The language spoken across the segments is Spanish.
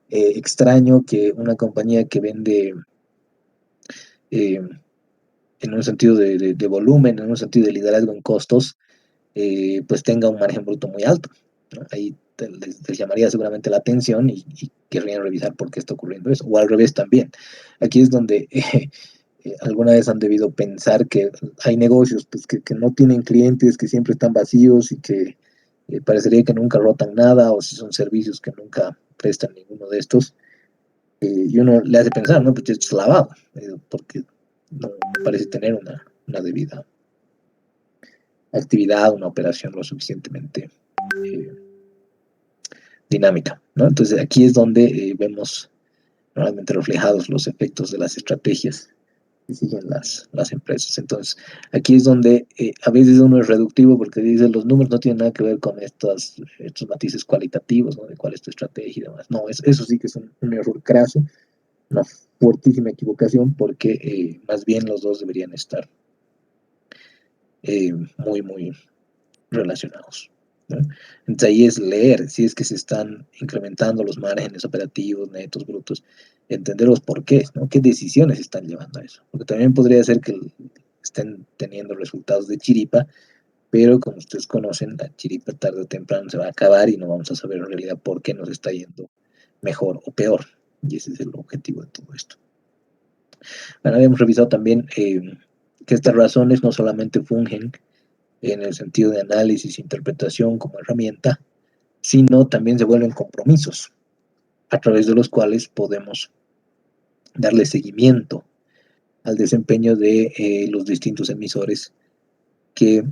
extraño que una compañía que vende eh, en un sentido de volumen, en un sentido de liderazgo en costos, pues tenga un margen bruto muy alto, ¿no? Ahí les llamaría seguramente la atención y querrían revisar por qué está ocurriendo eso, o al revés también. Aquí es donde alguna vez han debido pensar que hay negocios pues, que no tienen clientes, que siempre están vacíos y que parecería que nunca rotan nada, o si son servicios que nunca prestan ninguno de estos, y uno le hace pensar, ¿no? Pues esto es lavado, porque no parece tener una debida actividad, una operación lo suficientemente eh, dinámica, ¿no? Entonces aquí es donde vemos normalmente reflejados los efectos de las estrategias que siguen las empresas. Entonces aquí es donde a veces uno es reductivo porque dice los números no tienen nada que ver con estos matices cualitativos, ¿no? De cuál es tu estrategia y demás. No, eso sí que es un error craso, una fortísima equivocación porque más bien los dos deberían estar muy relacionados, ¿no? Entonces ahí es leer, si es que se están incrementando los márgenes operativos, netos, brutos, entender los porqués, ¿no? ¿Qué decisiones están llevando a eso? Porque también podría ser que estén teniendo resultados de chiripa, pero como ustedes conocen, la chiripa tarde o temprano se va a acabar y no vamos a saber en realidad por qué nos está yendo mejor o peor. Y ese es el objetivo de todo esto. Bueno, habíamos revisado también que estas razones no solamente fungen en el sentido de análisis e interpretación como herramienta, sino también se vuelven compromisos a través de los cuales podemos darle seguimiento al desempeño de los distintos emisores que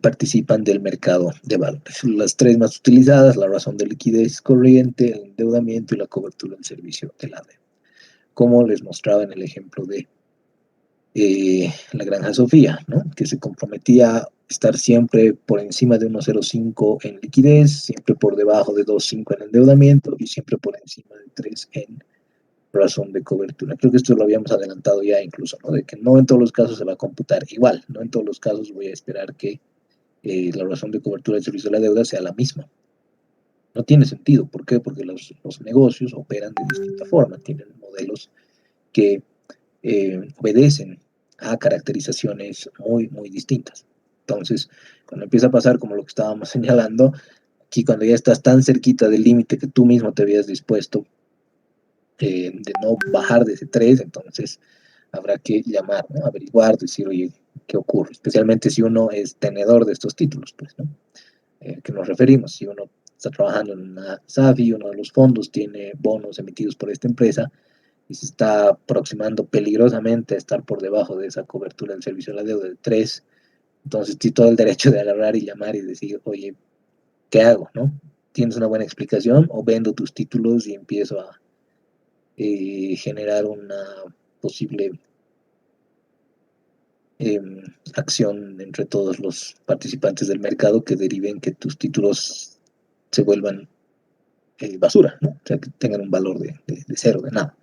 participan del mercado de valores. Las tres más utilizadas, la razón de liquidez corriente, el endeudamiento y la cobertura del servicio de la deuda. Como les mostraba en el ejemplo de la Granja Sofía, ¿no? Que se comprometía a estar siempre por encima de 1,05 en liquidez, siempre por debajo de 2,5 en endeudamiento y siempre por encima de 3 en razón de cobertura. Creo que esto lo habíamos adelantado ya incluso, ¿no? De que no en todos los casos se va a computar igual, no en todos los casos voy a esperar que la razón de cobertura del servicio de la deuda sea la misma. No tiene sentido. ¿Por qué? Porque los negocios operan de distinta forma, tienen modelos que obedecen a caracterizaciones muy distintas. Entonces, cuando empieza a pasar como lo que estábamos señalando, aquí cuando ya estás tan cerquita del límite que tú mismo te habías dispuesto de no bajar de ese 3, entonces habrá que llamar, ¿no? Averiguar, decir, oye, ¿qué ocurre? Especialmente si uno es tenedor de estos títulos, pues, ¿no? ¿Qué nos referimos? Si uno está trabajando en una SAFI, uno de los fondos tiene bonos emitidos por esta empresa, y se está aproximando peligrosamente a estar por debajo de esa cobertura del servicio a la deuda de 3, entonces tienes todo el derecho de agarrar y llamar y decir, oye, ¿qué hago? ¿No? ¿Tienes una buena explicación o vendo tus títulos y empiezo a generar una posible eh, acción entre todos los participantes del mercado que deriven que tus títulos se vuelvan basura, ¿no? O sea, que tengan un valor de cero, de nada.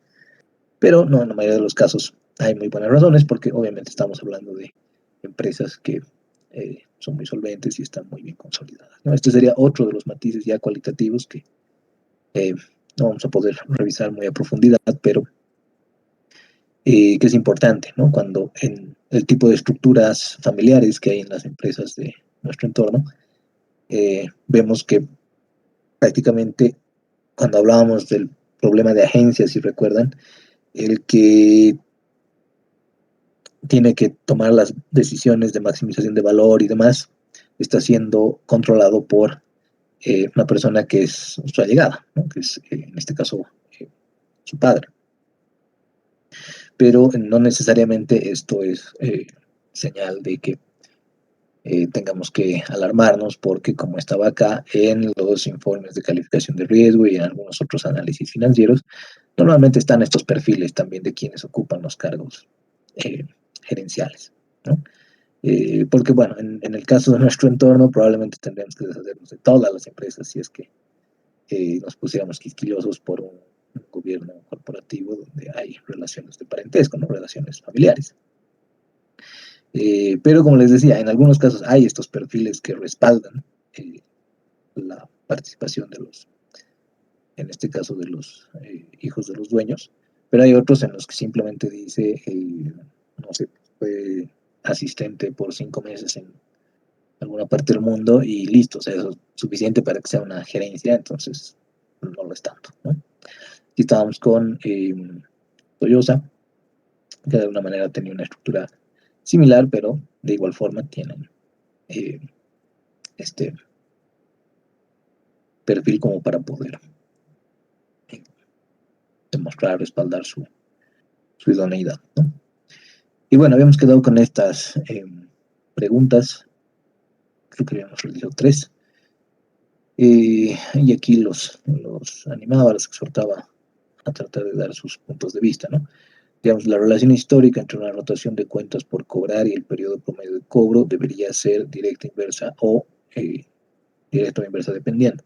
Pero no, en la mayoría de los casos hay muy buenas razones porque obviamente estamos hablando de empresas que son muy solventes y están muy bien consolidadas, ¿no? Este sería otro de los matices ya cualitativos que eh, no vamos a poder revisar muy a profundidad, pero que es importante, ¿no? Cuando en el tipo de estructuras familiares que hay en las empresas de nuestro entorno, vemos que prácticamente cuando hablábamos del problema de agencias, si recuerdan, el que tiene que tomar las decisiones de maximización de valor y demás, está siendo controlado por una persona que es su allegada, ¿no? Que es en este caso su padre. Pero no necesariamente esto es señal de que tengamos que alarmarnos porque como estaba acá en los informes de calificación de riesgo y en algunos otros análisis financieros, normalmente están estos perfiles también de quienes ocupan los cargos eh, gerenciales, ¿no? Porque bueno, en el caso de nuestro entorno probablemente tendríamos que deshacernos de todas las empresas si es que nos pusiéramos quisquillosos por un gobierno corporativo donde hay relaciones de parentesco, ¿no? Relaciones familiares. Pero como les decía, en algunos casos hay estos perfiles que respaldan la participación de los en este caso de los hijos de los dueños, pero hay otros en los que simplemente dice, no sé, fue asistente por 5 meses en alguna parte del mundo y listo, o sea, eso es suficiente para que sea una gerencia, entonces no lo es tanto, ¿no? Aquí estábamos con Toyosa, que de alguna manera tenía una estructura similar, pero de igual forma tienen este perfil como para poder demostrar, respaldar su idoneidad, ¿no? Y bueno, habíamos quedado con estas preguntas, creo que habíamos realizado 3, y aquí los animaba, los exhortaba a tratar de dar sus puntos de vista, ¿no? Digamos, la relación histórica entre una rotación de cuentas por cobrar y el periodo promedio de cobro debería ser directa, inversa o directa o inversa dependiendo.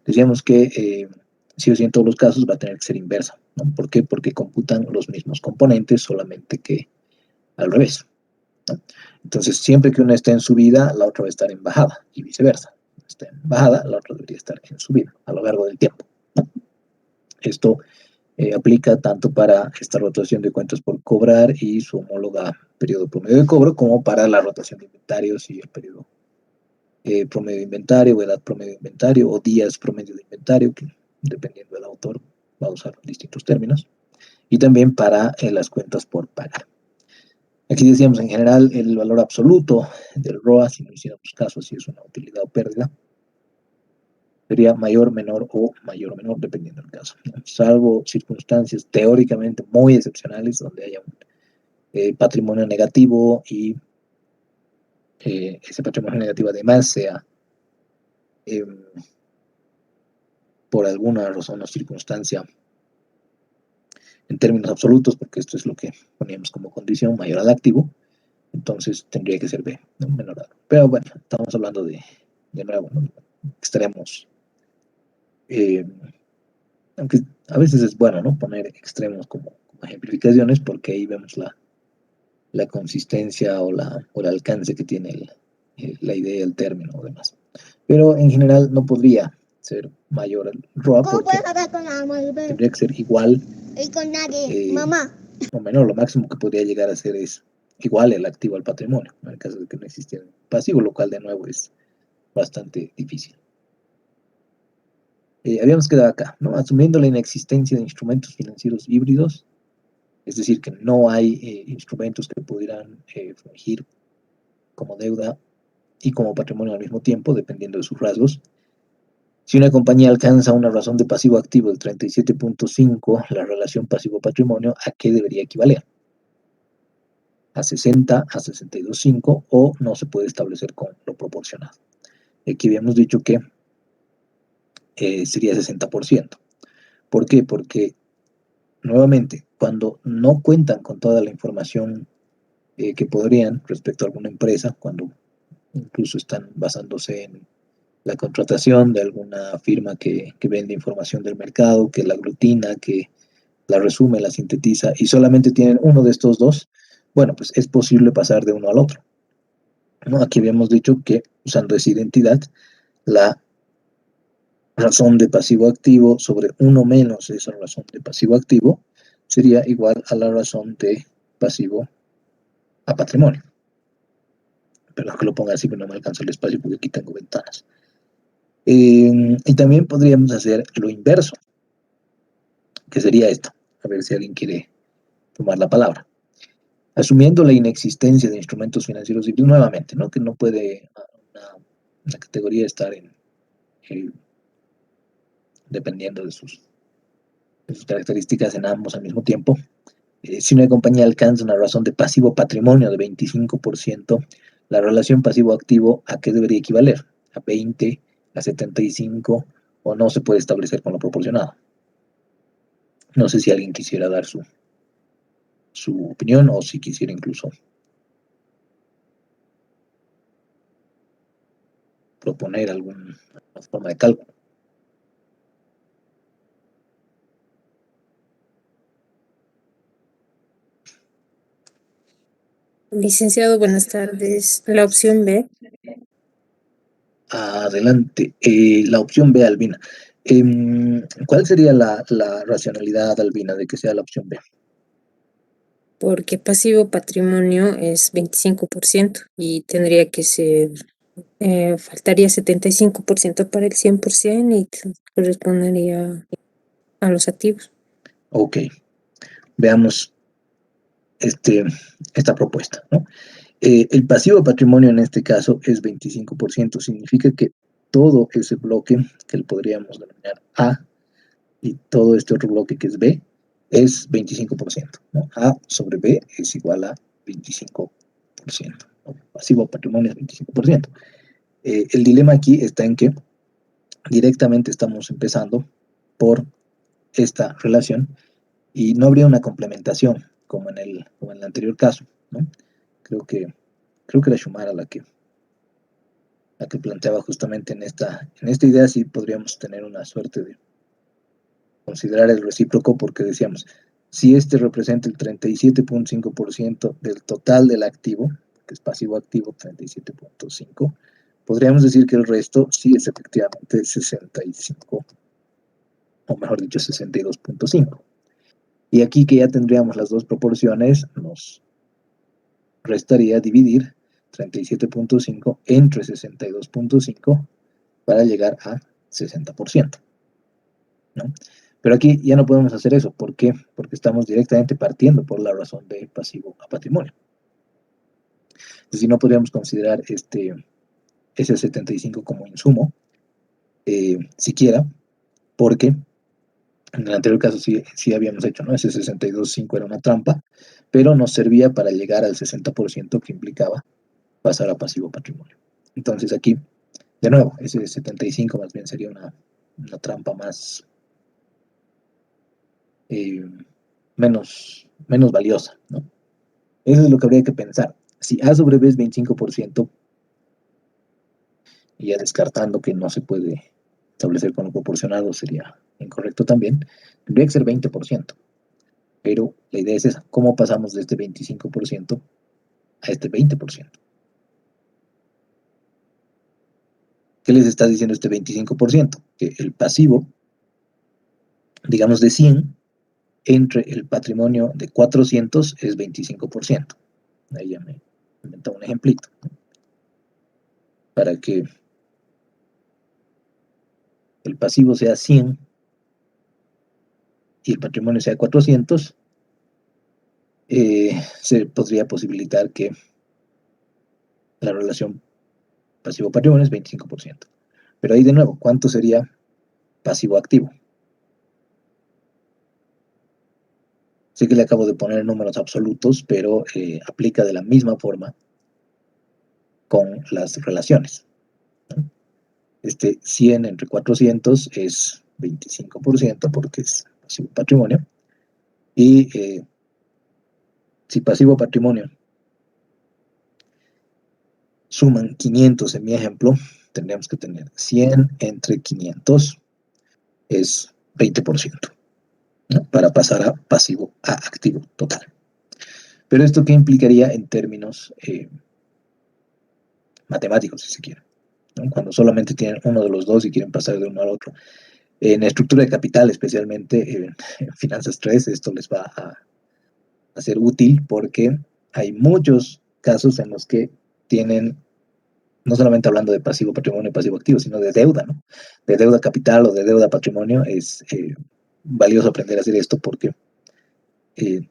Decíamos que sí o sí en todos los casos va a tener que ser inversa, ¿no? ¿Por qué? Porque computan los mismos componentes, solamente que al revés, ¿no? Entonces, siempre que una esté en subida, la otra va a estar en bajada y viceversa. Está en bajada, la otra debería estar en subida a lo largo del tiempo, ¿no? Esto aplica tanto para esta rotación de cuentas por cobrar y su homóloga periodo promedio de cobro, como para la rotación de inventarios y el periodo promedio de inventario, o edad promedio de inventario, o días promedio de inventario, que dependiendo del autor va a usar distintos términos, y también para las cuentas por pagar. Aquí decíamos en general el valor absoluto del ROA, si no hiciéramos caso si es una utilidad o pérdida, sería mayor, menor o mayor o menor, dependiendo del caso, ¿no? Salvo circunstancias teóricamente muy excepcionales donde haya un patrimonio negativo y ese patrimonio negativo además sea por alguna razón o circunstancia en términos absolutos, porque esto es lo que poníamos como condición, mayor al activo, entonces tendría que ser B, ¿no? Menor a. Pero bueno, estamos hablando de nuevo, ¿no? Extremos. Aunque a veces es bueno, ¿no? Poner extremos como ejemplificaciones, porque ahí vemos la consistencia o el alcance que tiene la idea, el término o demás. Pero en general no podría ser mayor al ROA porque tendría que ser igual o menor. Lo máximo que podría llegar a ser es igual el activo al patrimonio, en el caso de que no existiera un pasivo, lo cual de nuevo es bastante difícil. Habíamos quedado acá, ¿no? Asumiendo la inexistencia de instrumentos financieros híbridos, es decir, que no hay instrumentos que pudieran fungir como deuda y como patrimonio al mismo tiempo, dependiendo de sus rasgos. Si una compañía alcanza una razón de pasivo activo del 37.5, la relación pasivo-patrimonio, ¿a qué debería equivaler? ¿A 60, a 62.5 o no se puede establecer con lo proporcionado? Aquí habíamos dicho que sería 60%. ¿Por qué? Porque, nuevamente, cuando no cuentan con toda la información que podrían respecto a alguna empresa, cuando incluso están basándose en la contratación de alguna firma que vende información del mercado, que la aglutina, que la resume, la sintetiza, y solamente tienen uno de estos dos, bueno, pues es posible pasar de uno al otro, ¿no? Aquí habíamos dicho que usando esa identidad, la razón de pasivo activo sobre 1 menos esa razón de pasivo activo sería igual a la razón de pasivo a patrimonio. Pero que lo ponga así, pero no me alcanza el espacio porque aquí tengo ventanas. Y también podríamos hacer lo inverso, que sería esto. A ver si alguien quiere tomar la palabra. Asumiendo la inexistencia de instrumentos financieros híbridos nuevamente, ¿no? Que no puede una categoría estar dependiendo de sus características en ambos al mismo tiempo. Si una compañía alcanza una razón de pasivo patrimonio de 25%, la relación pasivo-activo, ¿a qué debería equivaler? ¿A 20, a 75 o no se puede establecer con lo proporcionado? No sé si alguien quisiera dar su opinión o si quisiera incluso proponer alguna forma de cálculo. Licenciado, buenas tardes. La opción B. Adelante. La opción B, Albina. ¿Cuál sería la racionalidad, Albina, de que sea la opción B? Porque pasivo patrimonio es 25% y tendría que ser, faltaría 75% para el 100% y correspondería a los activos. Ok, veamos esta propuesta, ¿no? El pasivo patrimonio en este caso es 25%, significa que todo ese bloque, que le podríamos denominar A, y todo este otro bloque que es B, es 25%, ¿no? A sobre B es igual a 25%, ¿no? Pasivo patrimonio es 25%. El dilema aquí está en que directamente estamos empezando por esta relación y no habría una complementación como en el anterior caso, ¿no? Creo que era Schumacher la que planteaba justamente en esta idea. Sí podríamos tener una suerte de considerar el recíproco, porque decíamos, si este representa el 37.5% del total del activo, que es pasivo activo 37.5, podríamos decir que el resto sí es efectivamente 65, o mejor dicho 62.5. Y aquí que ya tendríamos las dos proporciones, nos restaría dividir 37.5 entre 62.5 para llegar a 60%, ¿no? Pero aquí ya no podemos hacer eso. ¿Por qué? Porque estamos directamente partiendo por la razón de pasivo a patrimonio. Es decir, no podríamos considerar ese 75 como insumo, siquiera, porque en el anterior caso sí habíamos hecho, ¿no? Ese 62.5 era una trampa, pero nos servía para llegar al 60% que implicaba pasar a pasivo patrimonio. Entonces aquí, de nuevo, ese 75 más bien sería una trampa más, menos valiosa, ¿no? Eso es lo que habría que pensar. Si A sobre B es 25%, y ya descartando que no se puede establecer con lo proporcionado, sería incorrecto también, tendría que ser 20%. Pero la idea es esa, ¿cómo pasamos de este 25% a este 20%? ¿Qué les está diciendo este 25%? Que el pasivo, digamos de 100, entre el patrimonio de 400 es 25%. Ahí ya me invento un ejemplito, ¿no? Para que el pasivo sea 100 y el patrimonio sea 400, se podría posibilitar que la relación pasivo-patrimonio es 25%. Pero ahí de nuevo, ¿cuánto sería pasivo-activo? Sé que le acabo de poner números absolutos, pero aplica de la misma forma con las relaciones, ¿no? 100 entre 400 es 25% porque es pasivo-patrimonio. Y si pasivo-patrimonio suman 500 en mi ejemplo, tendríamos que tener 100 entre 500 es 20%, ¿no? Para pasar a pasivo a activo total. Pero esto qué implicaría en términos matemáticos, si se quiere, ¿no? Cuando solamente tienen uno de los dos y quieren pasar de uno al otro. En estructura de capital, especialmente en finanzas 3, esto les va a ser útil porque hay muchos casos en los que tienen, no solamente hablando de pasivo patrimonio y pasivo activo, sino de deuda, ¿no? De deuda capital o de deuda patrimonio. Es valioso aprender a hacer esto porque en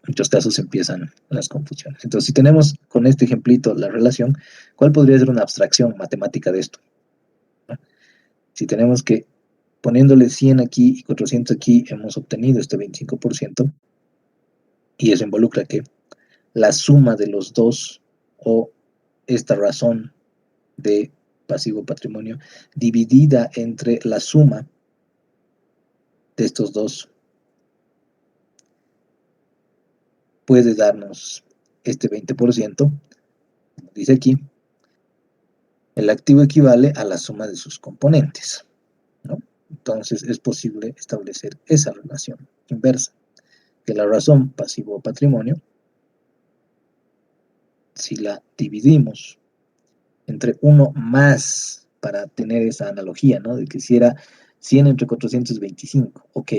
muchos casos empiezan las confusiones. Entonces, si tenemos con este ejemplito la relación, ¿cuál podría ser una abstracción matemática de esto? ¿No? Si tenemos que, poniéndole 100 aquí y 400 aquí, hemos obtenido este 25%, y eso involucra que la suma de los dos, o esta razón de pasivo patrimonio, dividida entre la suma de estos dos, puede darnos este 20%, como dice aquí. El activo equivale a la suma de sus componentes, ¿no? Entonces es posible establecer esa relación inversa, que la razón pasivo patrimonio, si la dividimos entre 1 más para tener esa analogía, ¿no? De que si era 100 entre 425, ok,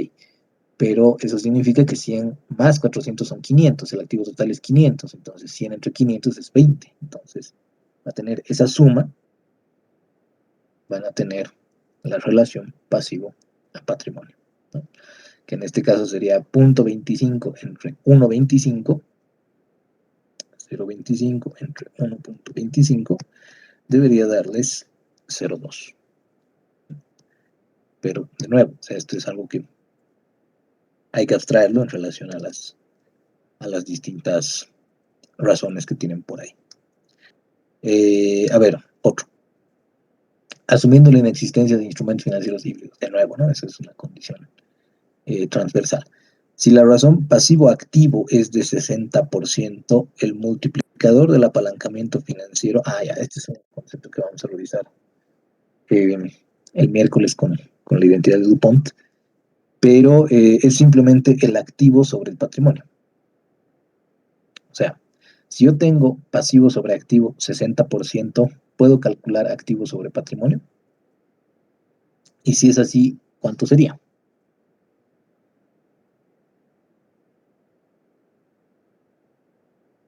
pero eso significa que 100 más 400 son 500, el activo total es 500, entonces 100 entre 500 es 20, entonces va a tener esa suma, van a tener la relación pasivo a patrimonio, ¿no? Que en este caso sería 0.25 entre 1.25, 0.25 entre 1.25, debería darles 0.2. Pero, de nuevo, o sea, esto es algo que hay que abstraerlo en relación a las distintas razones que tienen por ahí. A ver, otro. Asumiendo la inexistencia de instrumentos financieros híbridos. De nuevo, ¿no? Esa es una condición transversal. Si la razón pasivo-activo es de 60%, el multiplicador del apalancamiento financiero... ya, este es un concepto que vamos a revisar el miércoles con la identidad de DuPont, pero es simplemente el activo sobre el patrimonio. O sea, si yo tengo pasivo sobre activo 60%, ¿puedo calcular activo sobre patrimonio? Y si es así, ¿cuánto sería?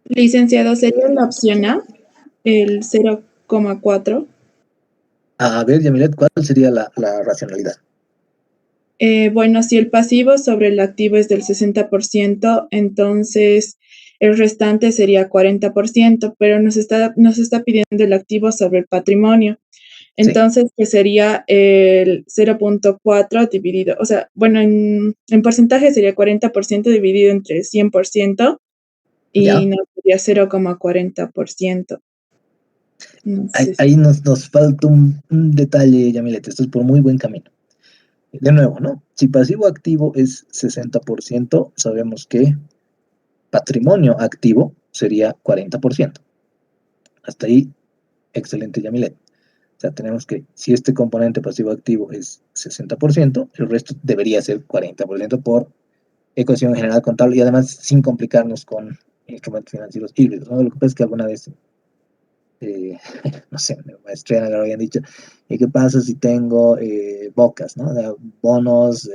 Licenciado, sería la opción A, el 0,4. A ver, Yamilet, ¿cuál sería la racionalidad? Bueno, si el pasivo sobre el activo es del 60%, entonces el restante sería 40%, pero nos está pidiendo el activo sobre el patrimonio. Entonces, que sería el 0,4 dividido, o sea, bueno, en porcentaje sería 40% dividido entre 100% ¿Ya? y nos sería 0,40%. No sé Ahí nos falta un detalle, Yamilet, esto es por muy buen camino. De nuevo, ¿no? Si pasivo-activo es 60%, sabemos que patrimonio activo sería 40%. Hasta ahí, excelente, Yamilet. O sea, tenemos que, si este componente pasivo-activo es 60%, el resto debería ser 40% por ecuación general contable y además sin complicarnos con instrumentos financieros híbridos, ¿no? Lo que pasa es que alguna vez, no sé, en la maestría me lo habían dicho, ¿y qué pasa si tengo bocas, ¿no? O sea, bonos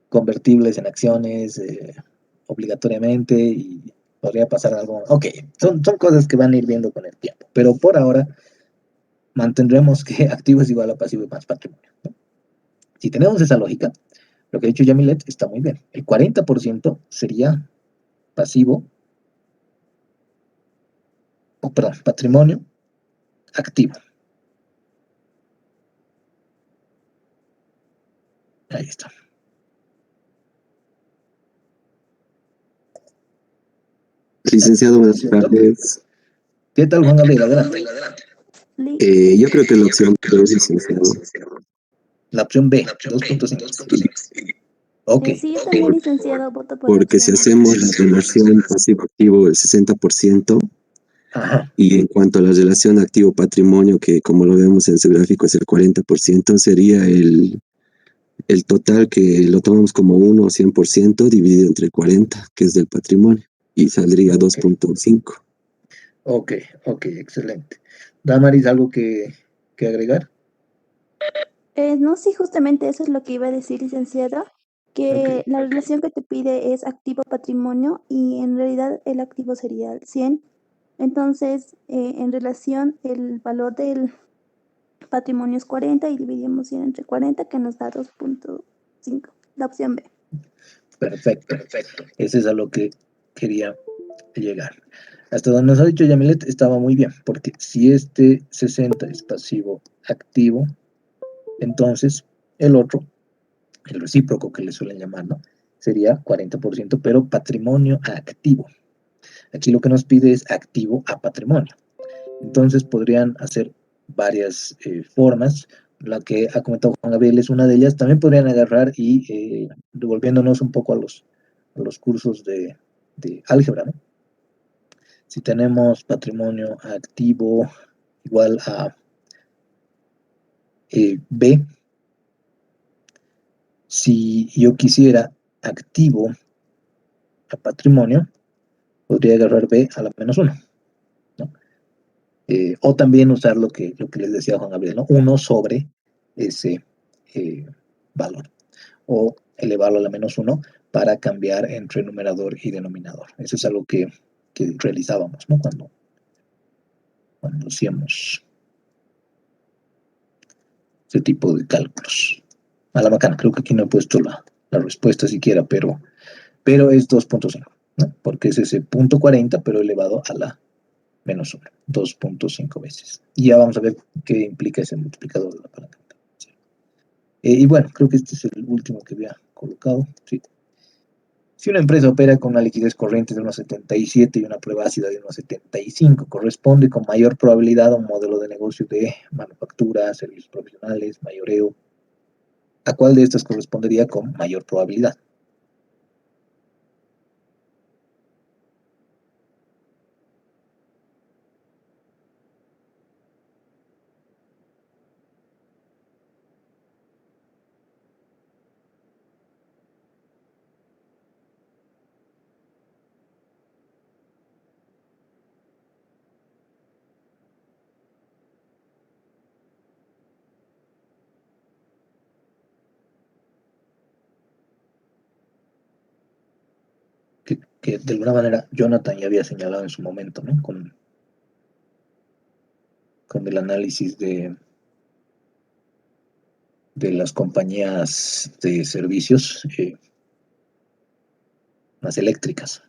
convertibles en acciones obligatoriamente y podría pasar algo. Ok, son cosas que van a ir viendo con el tiempo, pero por ahora mantendremos que activo es igual a pasivo y más patrimonio, ¿no? Si tenemos esa lógica, lo que ha dicho Yamilet está muy bien. El 40% sería pasivo, perdón, patrimonio activo. Ahí está. Licenciado, buenas tardes. ¿Qué tal, Juan Gabriel? Adelante. Yo creo que la opción 2, licenciado. La opción B, 2.5. Ok. Sí, yo también, licenciado, voto por la Porque si opción. hacemos la relación pasivo-activo del 60%, Ajá. y en cuanto a la relación activo-patrimonio, que como lo vemos en su gráfico es el 40%, sería el total que lo tomamos como 1 o 100% dividido entre 40, que es del patrimonio, y saldría 2.5. Ok, excelente. Damaris, ¿algo que agregar? No, sí, justamente eso es lo que iba a decir, licenciada, que la relación que te pide es activo-patrimonio y en realidad el activo sería el 100. Entonces, en relación, el valor del patrimonio es 40 y dividimos 100 entre 40, que nos da 2.5, la opción B. Perfecto. Ese es a lo que quería llegar. Hasta donde nos ha dicho Yamilet estaba muy bien, porque si este 60 es pasivo activo, entonces el otro, el recíproco que le suelen llamar, ¿no? Sería 40%, pero patrimonio activo. Aquí lo que nos pide es activo a patrimonio. Entonces podrían hacer varias formas. La que ha comentado Juan Gabriel es una de ellas. También podrían agarrar y devolviéndonos un poco a los cursos de álgebra, ¿no? Si tenemos patrimonio activo igual a B, si yo quisiera activo a patrimonio, podría agarrar B a la menos 1, ¿no? O también usar lo que les decía Juan Gabriel, ¿no? 1 sobre ese valor, o elevarlo a la -1 para cambiar entre numerador y denominador. Eso es algo que realizábamos, ¿no? Cuando hacíamos ese tipo de cálculos. A la bacana, creo que aquí no he puesto la respuesta siquiera, pero es 2.5, ¿no? Porque es ese punto 40, pero elevado a la -1, 2.5 veces. Y ya vamos a ver qué implica ese multiplicador de la palanca. Y bueno, creo que este es el último que había colocado. Sí. Si una empresa opera con una liquidez corriente de 1,77 y una prueba ácida de 1,75, corresponde con mayor probabilidad a un modelo de negocio de manufactura, servicios profesionales, mayoreo. ¿A cuál de estas correspondería con mayor probabilidad? Que de alguna manera Jonathan ya había señalado en su momento, ¿no? Con el análisis de las compañías de servicios más eléctricas.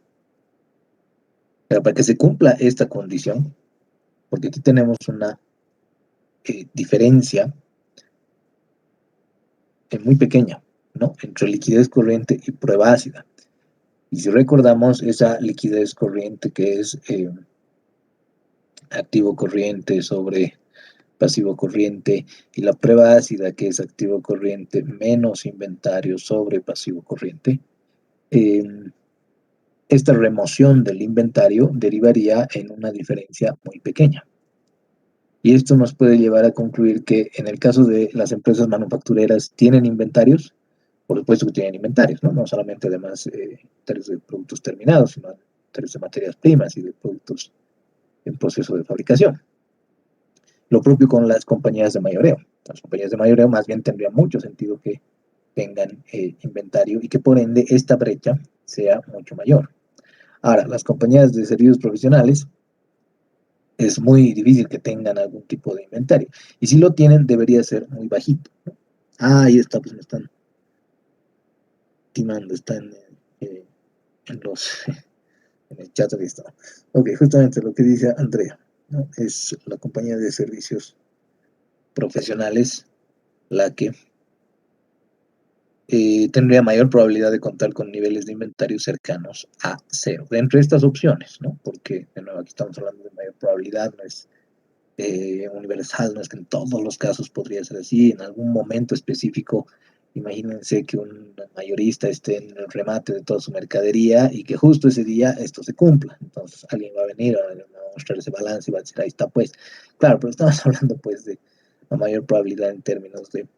Pero para que se cumpla esta condición, porque aquí tenemos una diferencia muy pequeña, ¿no? Entre liquidez corriente y prueba ácida. Y si recordamos esa liquidez corriente que es activo corriente sobre pasivo corriente, y la prueba ácida que es activo corriente menos inventario sobre pasivo corriente, esta remoción del inventario derivaría en una diferencia muy pequeña. Y esto nos puede llevar a concluir que en el caso de las empresas manufactureras, ¿tienen inventarios? Por supuesto que tienen inventarios, ¿no? No solamente además inventarios de productos terminados, sino inventarios de materias primas y de productos en proceso de fabricación. Lo propio con las compañías de mayoreo. Las compañías de mayoreo más bien tendría mucho sentido que tengan inventario y que por ende esta brecha sea mucho mayor. Ahora, las compañías de servicios profesionales es muy difícil que tengan algún tipo de inventario. Y si lo tienen, debería ser muy bajito, ¿no? Ah, ahí está, pues me están timando, están en el chat de esto. Ok, justamente lo que dice Andrea, ¿no? Es la compañía de servicios profesionales la que tendría mayor probabilidad de contar con niveles de inventario cercanos a 0. De entre estas opciones, ¿no? Porque, de nuevo, aquí estamos hablando de mayor probabilidad, no es universal, no es que en todos los casos podría ser así. En algún momento específico, imagínense que un mayorista esté en el remate de toda su mercadería y que justo ese día esto se cumpla. Entonces alguien va a venir a mostrar ese balance y va a decir, ahí está, pues. Claro, pero estamos hablando pues de la mayor probabilidad en términos de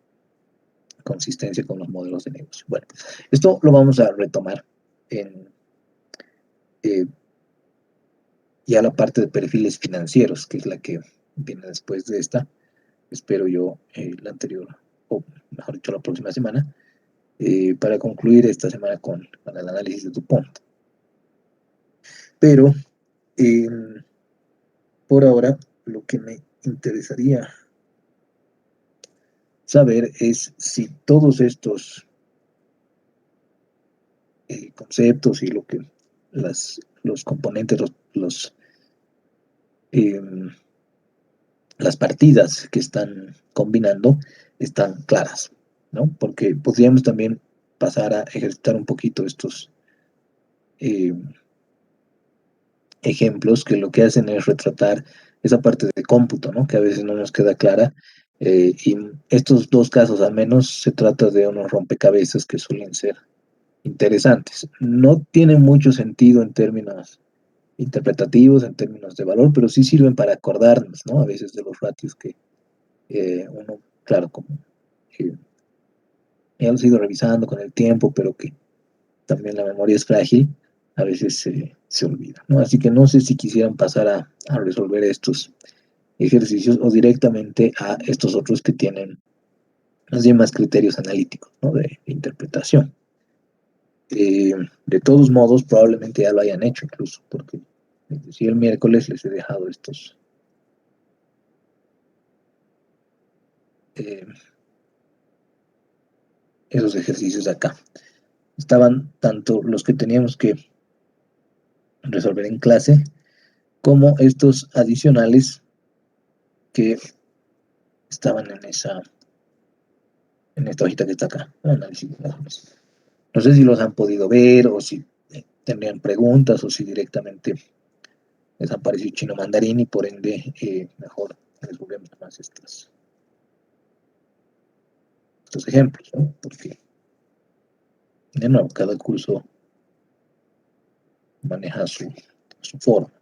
consistencia con los modelos de negocio. Bueno, esto lo vamos a retomar en ya la parte de perfiles financieros, que es la que viene después de esta. Espero yo la anterior, o mejor dicho, la próxima semana, para concluir esta semana con el análisis de DuPont. Pero, por ahora, lo que me interesaría saber es si todos estos conceptos y lo que los componentes, las partidas que están combinando están claras, ¿no? Porque podríamos también pasar a ejercitar un poquito estos ejemplos que lo que hacen es retratar esa parte de cómputo, ¿no? Que a veces no nos queda clara. Y estos dos casos al menos se trata de unos rompecabezas que suelen ser interesantes. No tienen mucho sentido en términos interpretativos, en términos de valor, pero sí sirven para acordarnos, ¿no? A veces de los ratios que uno, claro, como ya los he ido revisando con el tiempo, pero que también la memoria es frágil, a veces se olvida, ¿no? Así que no sé si quisieran pasar a resolver estos ejercicios o directamente a estos otros que tienen más criterios analíticos, ¿no? de interpretación. De todos modos, probablemente ya lo hayan hecho incluso, porque si el miércoles les he dejado estos esos ejercicios acá. Estaban tanto los que teníamos que resolver en clase, como estos adicionales que estaban en esta hojita que está acá, análisis de datos. No sé si los han podido ver o si tendrían preguntas o si directamente les han parecido chino mandarín y por ende mejor resolvemos más estos ejemplos, ¿no? Porque, de nuevo, cada curso maneja su forma.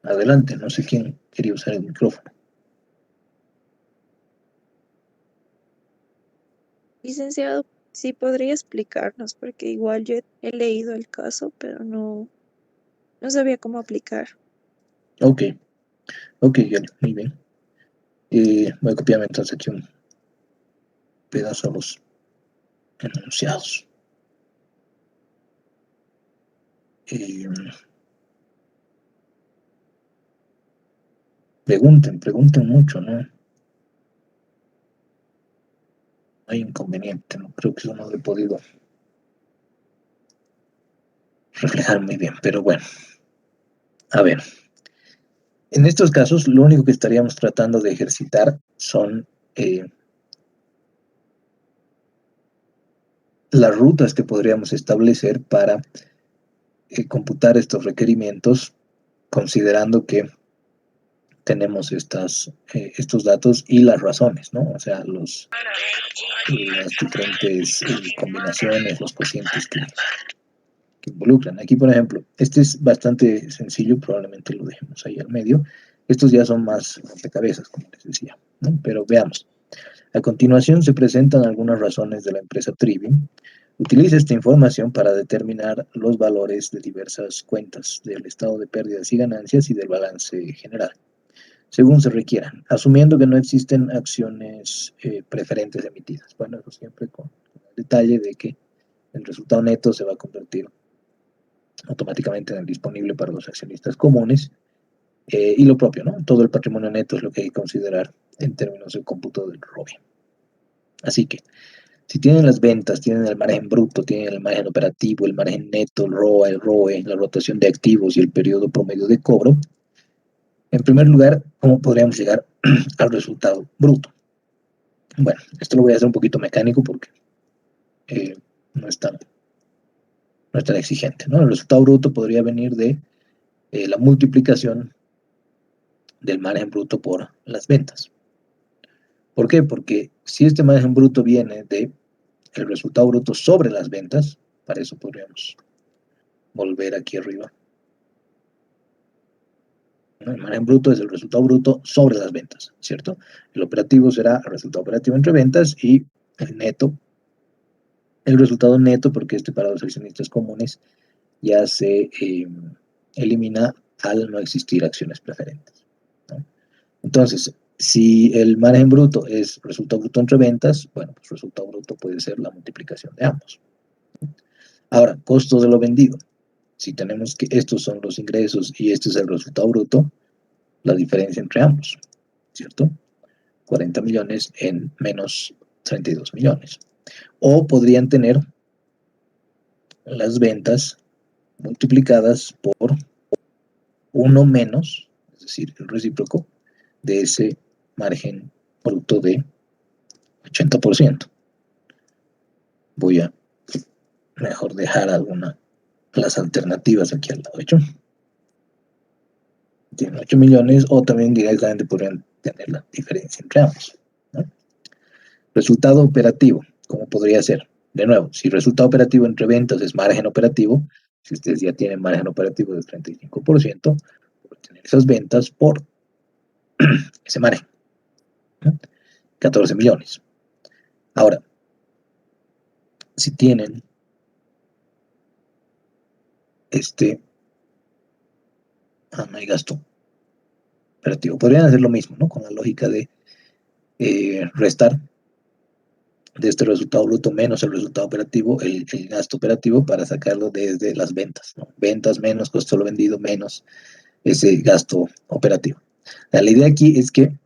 Adelante, no sé quién quería usar el micrófono. Licenciado, sí podría explicarnos, porque igual yo he leído el caso, pero no sabía cómo aplicar. Ok, Yoli, muy bien. Voy a copiarme entonces aquí un pedazo de los enunciados. Pregunten mucho, ¿no? No hay inconveniente, no creo que eso no lo he podido reflejar muy bien, pero bueno. A ver, en estos casos lo único que estaríamos tratando de ejercitar son las rutas que podríamos establecer para computar estos requerimientos, considerando que tenemos estos datos y las razones, ¿no? O sea, las diferentes combinaciones, los cocientes que involucran. Aquí, por ejemplo, este es bastante sencillo, probablemente lo dejemos ahí al medio. Estos ya son más rompecabezas, como les decía, ¿no? Pero veamos. A continuación se presentan algunas razones de la empresa Trivium. Utiliza esta información para determinar los valores de diversas cuentas del estado de pérdidas y ganancias y del balance general, según se requieran, asumiendo que no existen acciones preferentes emitidas. Bueno, eso siempre con el detalle de que el resultado neto se va a convertir automáticamente en el disponible para los accionistas comunes, y lo propio, ¿no? Todo el patrimonio neto es lo que hay que considerar en términos de cómputo del ROE. Así que, si tienen las ventas, tienen el margen bruto, tienen el margen operativo, el margen neto, el ROA, el ROE, la rotación de activos y el periodo promedio de cobro, en primer lugar, ¿cómo podríamos llegar al resultado bruto? Bueno, esto lo voy a hacer un poquito mecánico porque no es tan exigente, ¿no? El resultado bruto podría venir de la multiplicación del margen bruto por las ventas. ¿Por qué? Porque si este margen bruto viene de el resultado bruto sobre las ventas, para eso podríamos volver aquí arriba. El margen bruto es el resultado bruto sobre las ventas, ¿cierto? El operativo será el resultado operativo entre ventas y el neto, el resultado neto, porque para los accionistas comunes ya se elimina al no existir acciones preferentes, ¿no? Entonces, si el margen bruto es resultado bruto entre ventas, bueno, pues resultado bruto puede ser la multiplicación de ambos. Ahora, costo de lo vendido. Si tenemos que estos son los ingresos y este es el resultado bruto, la diferencia entre ambos, ¿cierto? 40 millones en menos 32 millones. O podrían tener las ventas multiplicadas por 1 menos, es decir, el recíproco de ese margen bruto de 80%. Voy a mejor dejar las alternativas aquí al lado, ¿hecho? Tienen 8 millones o también directamente podrían tener la diferencia entre ambos, ¿no? Resultado operativo, ¿cómo podría ser? De nuevo, si resultado operativo entre ventas es margen operativo, si ustedes ya tienen margen operativo del 35%, pueden tener esas ventas por ese margen, ¿no? 14 millones. Ahora, si tienen no hay gasto operativo. Podrían hacer lo mismo, ¿no? Con la lógica de restar de este resultado bruto menos el resultado operativo, el gasto operativo, para sacarlo desde las ventas, ¿no? Ventas menos costo de lo vendido menos ese gasto operativo. La idea aquí es que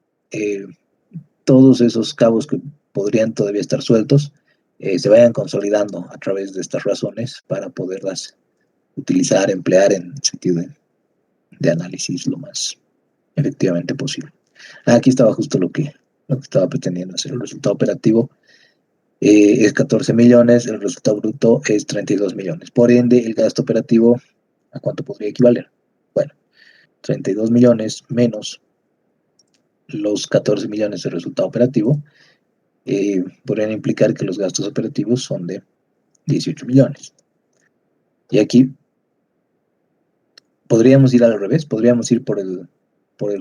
todos esos cabos que podrían todavía estar sueltos se vayan consolidando a través de estas razones para poderlas utilizar, emplear en sentido de análisis lo más efectivamente posible. Aquí estaba justo lo que estaba pretendiendo hacer. El resultado operativo es 14 millones, el resultado bruto es 32 millones. Por ende, el gasto operativo, ¿a cuánto podría equivaler? Bueno, 32 millones menos los 14 millones de resultado operativo podrían implicar que los gastos operativos son de 18 millones. Y aquí podríamos ir al revés, podríamos ir por el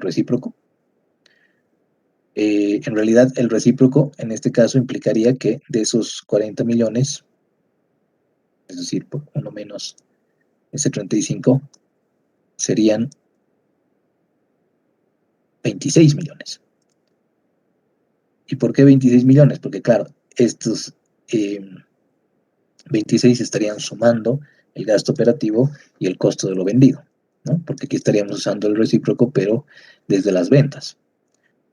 recíproco. En realidad, el recíproco en este caso implicaría que de esos 40 millones, es decir, por uno menos ese 35, serían 26 millones. ¿Y por qué 26 millones? Porque claro, estos 26 estarían sumando el gasto operativo y el costo de lo vendido, ¿no? Porque aquí estaríamos usando el recíproco, pero desde las ventas.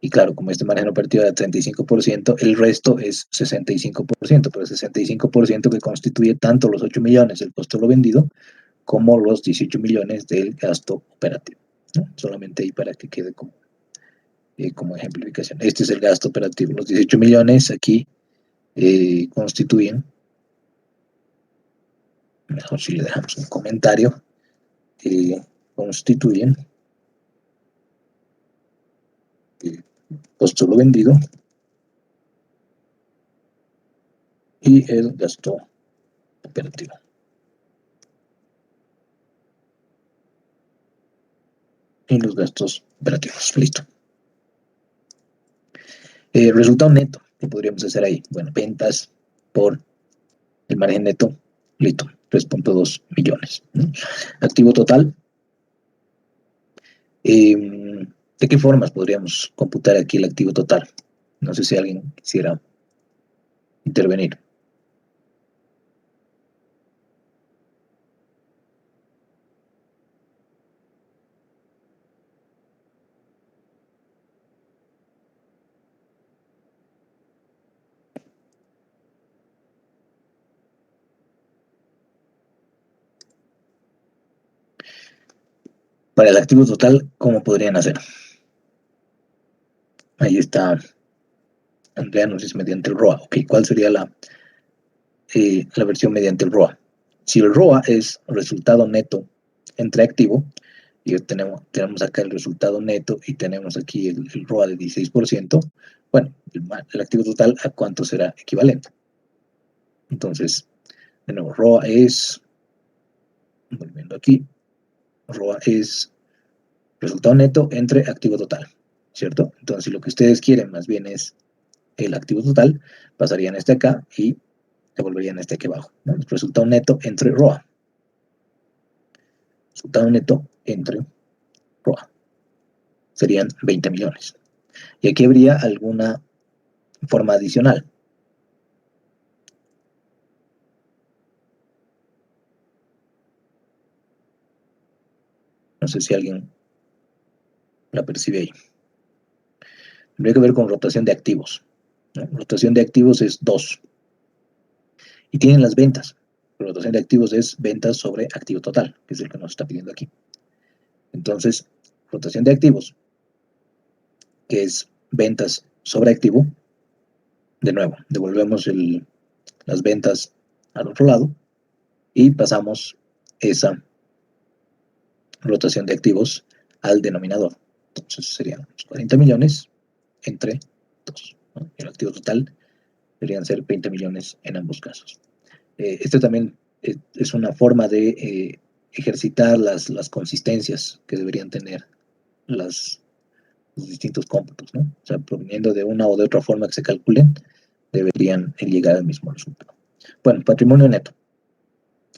Y claro, como este margen operativo era 35%, el resto es 65%, pero el 65% que constituye tanto los 8 millones del costo de lo vendido como los 18 millones del gasto operativo, ¿no? Solamente ahí para que quede como ejemplificación. Este es el gasto operativo. Los 18 millones aquí constituyen, mejor si le dejamos un comentario, constituyen el costo de lo vendido y el gasto operativo. Y los gastos operativos. Listo. Resultado neto, ¿qué podríamos hacer ahí? Bueno, ventas por el margen neto, listo, 3.2 millones. Activo total. ¿De qué formas podríamos computar aquí el activo total? No sé si alguien quisiera intervenir. Para el activo total, ¿cómo podrían hacer? Ahí está Andrea, nos dice mediante el ROA. Ok, ¿cuál sería la versión mediante el ROA? Si el ROA es resultado neto entre activo, y tenemos acá el resultado neto y tenemos aquí el ROA de 16%, bueno, el activo total, ¿a cuánto será equivalente? Entonces, de nuevo, ROA es, volviendo aquí, ROA es resultado neto entre activo total, ¿cierto? Entonces, si lo que ustedes quieren más bien es el activo total, pasarían este acá y devolverían este aquí abajo, ¿no? El resultado neto entre ROA. Resultado neto entre ROA. Serían 20 millones. Y aquí habría alguna forma adicional. No sé si alguien la percibe ahí. Tendría que ver con rotación de activos, ¿no? Rotación de activos es 2. Y tienen las ventas. Rotación de activos es ventas sobre activo total, que es el que nos está pidiendo aquí. Entonces, rotación de activos, que es ventas sobre activo, de nuevo, devolvemos las ventas al otro lado y pasamos esa rotación de activos al denominador. Entonces serían 40 millones entre 2, ¿no? El activo total deberían ser 20 millones en ambos casos. Este también es una forma de ejercitar las consistencias que deberían tener los distintos cómputos, ¿no? O sea, proveniendo de una o de otra forma que se calculen, deberían llegar al mismo resultado. Bueno, patrimonio neto.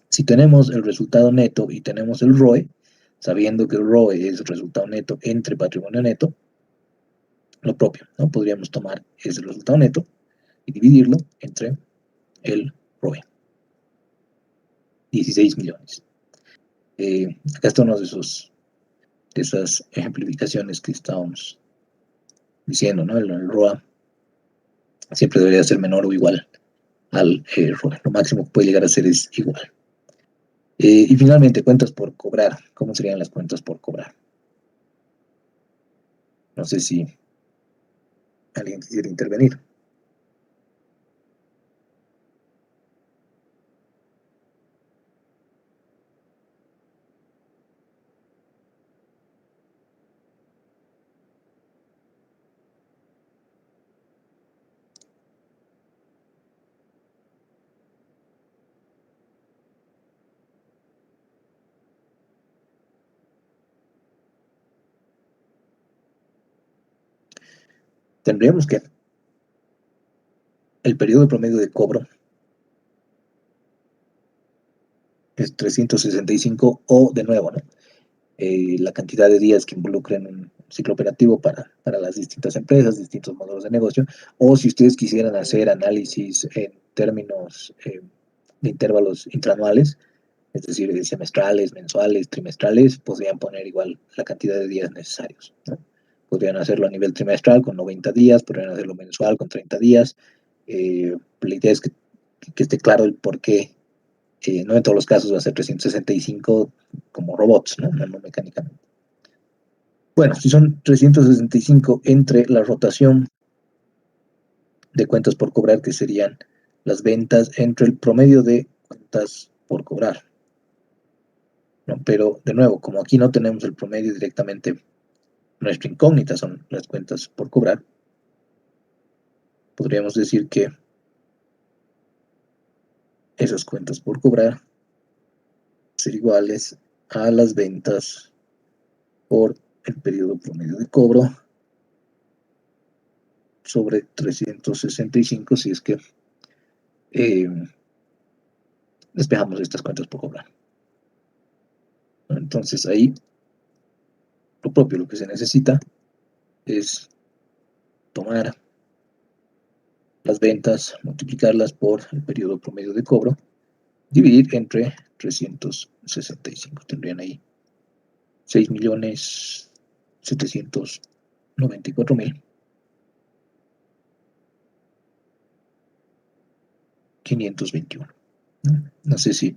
Si tenemos el resultado neto y tenemos el ROE, sabiendo que el ROE es el resultado neto entre patrimonio neto, lo propio, ¿no? Podríamos tomar ese resultado neto y dividirlo entre el ROE. 16 millones. Acá está uno de esas ejemplificaciones que estábamos diciendo, ¿no? El ROA siempre debería ser menor o igual al ROE. Lo máximo que puede llegar a ser es igual. Y finalmente, cuentas por cobrar. ¿Cómo serían las cuentas por cobrar? No sé si alguien quisiera intervenir. Tendríamos que el periodo promedio de cobro es 365 o, de nuevo, ¿no? La cantidad de días que involucren un ciclo operativo para las distintas empresas, distintos modelos de negocio, o si ustedes quisieran hacer análisis en términos de intervalos intranuales, es decir, semestrales, mensuales, trimestrales, podrían poner igual la cantidad de días necesarios, ¿no? Podrían hacerlo a nivel trimestral con 90 días, podrían hacerlo mensual con 30 días. La idea es que esté claro el por qué. No en todos los casos va a ser 365 como robots, ¿no? No mecánicamente. Bueno, si son 365 entre la rotación de cuentas por cobrar, que serían las ventas entre el promedio de cuentas por cobrar, ¿no? Pero, de nuevo, como aquí no tenemos el promedio directamente, nuestra incógnita son las cuentas por cobrar, podríamos decir que esas cuentas por cobrar ser iguales a las ventas por el periodo promedio de cobro sobre 365 si es que despejamos estas cuentas por cobrar. Entonces ahí lo propio, lo que se necesita es tomar las ventas, multiplicarlas por el periodo promedio de cobro, dividir entre 365. Tendrían ahí 6.794.521. No sé si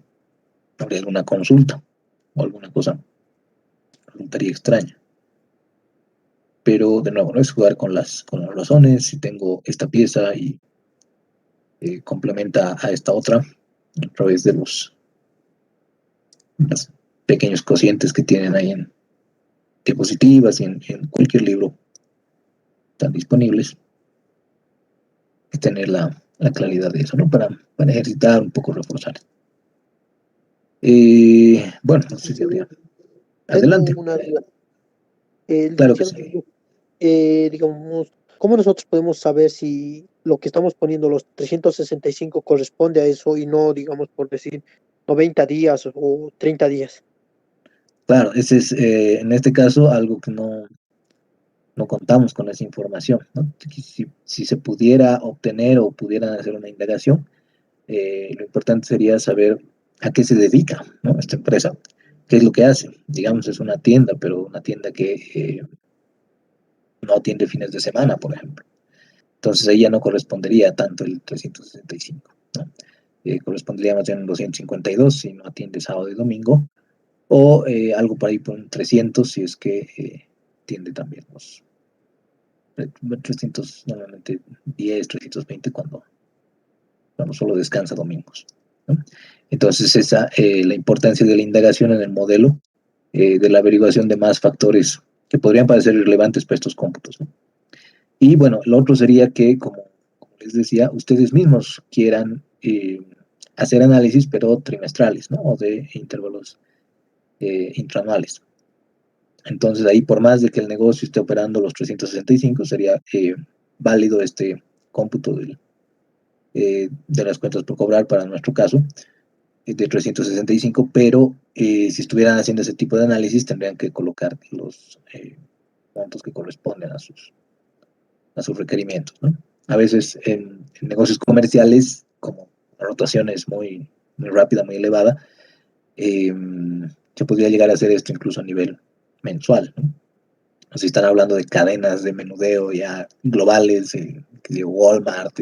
habría alguna consulta o alguna cosa resultaría extraña. Pero de nuevo, no es jugar con las razones. Si tengo esta pieza y complementa a esta otra a través de los pequeños cocientes que tienen ahí en diapositivas y en cualquier libro están disponibles, y tener la claridad de eso, ¿no? Para ejercitar, un poco reforzar. Bueno, no sé si habría. Adelante. Tengo una duda. Claro que Licenciado, sí. digamos, ¿cómo nosotros podemos saber si lo que estamos poniendo, los 365, corresponde a eso y no, digamos, por decir, 90 días o 30 días? Claro, ese es, en este caso, algo que no contamos con esa información, ¿no? Si se pudiera obtener o pudieran hacer una indagación, lo importante sería saber a qué se dedica, ¿no? Esta empresa, qué es lo que hace. Digamos, es una tienda, pero una tienda que no atiende fines de semana, por ejemplo. Entonces ahí ya no correspondería tanto el 365, ¿no? Correspondería más bien un 252 si no atiende sábado y domingo, o algo por ahí por un 300 si es que atiende también los 300, normalmente 10, 320 cuando solo descansa domingos, ¿no? Entonces esa, la importancia de la indagación en el modelo, de la averiguación de más factores que podrían parecer irrelevantes para estos cómputos, ¿no? Y bueno, lo otro sería que, como les decía, ustedes mismos quieran hacer análisis, pero trimestrales, ¿no? O de intervalos intranuales. Entonces ahí, por más de que el negocio esté operando los 365, sería válido este cómputo del de las cuentas por cobrar para nuestro caso, de 365, pero si estuvieran haciendo ese tipo de análisis tendrían que colocar los montos que corresponden a sus requerimientos, ¿no? A veces en negocios comerciales, como la rotación es muy, muy rápida, muy elevada, se podría llegar a hacer esto incluso a nivel mensual, ¿no? O si están hablando de cadenas de menudeo ya globales, que digo, Walmart,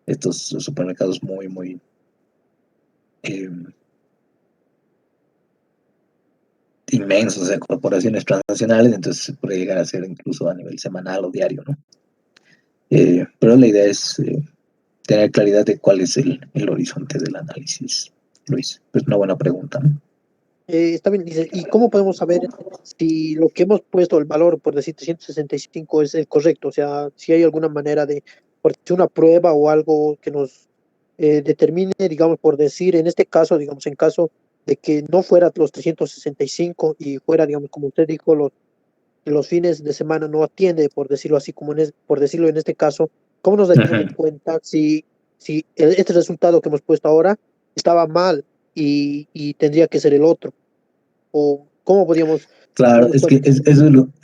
estos supermercados muy, muy inmensos, o sea, corporaciones transnacionales, entonces se puede llegar a hacer incluso a nivel semanal o diario, ¿no? Pero la idea es tener claridad de cuál es el horizonte del análisis, Luis. Es una buena pregunta, ¿no? Está bien, dice, ¿y cómo podemos saber si lo que hemos puesto, el valor, por decir 365, es el correcto? O sea, si hay alguna manera de, por decir, una prueba o algo que nos determine, digamos, por decir, en este caso, digamos, en caso de que no fuera los 365 y fuera, digamos, como usted dijo, los fines de semana no atiende, por decirlo así, como por decirlo en este caso, ¿cómo nos daríamos Ujú. cuenta si este resultado que hemos puesto ahora estaba mal y tendría que ser el otro? ¿O cómo podríamos Claro, darnos es que cuenta que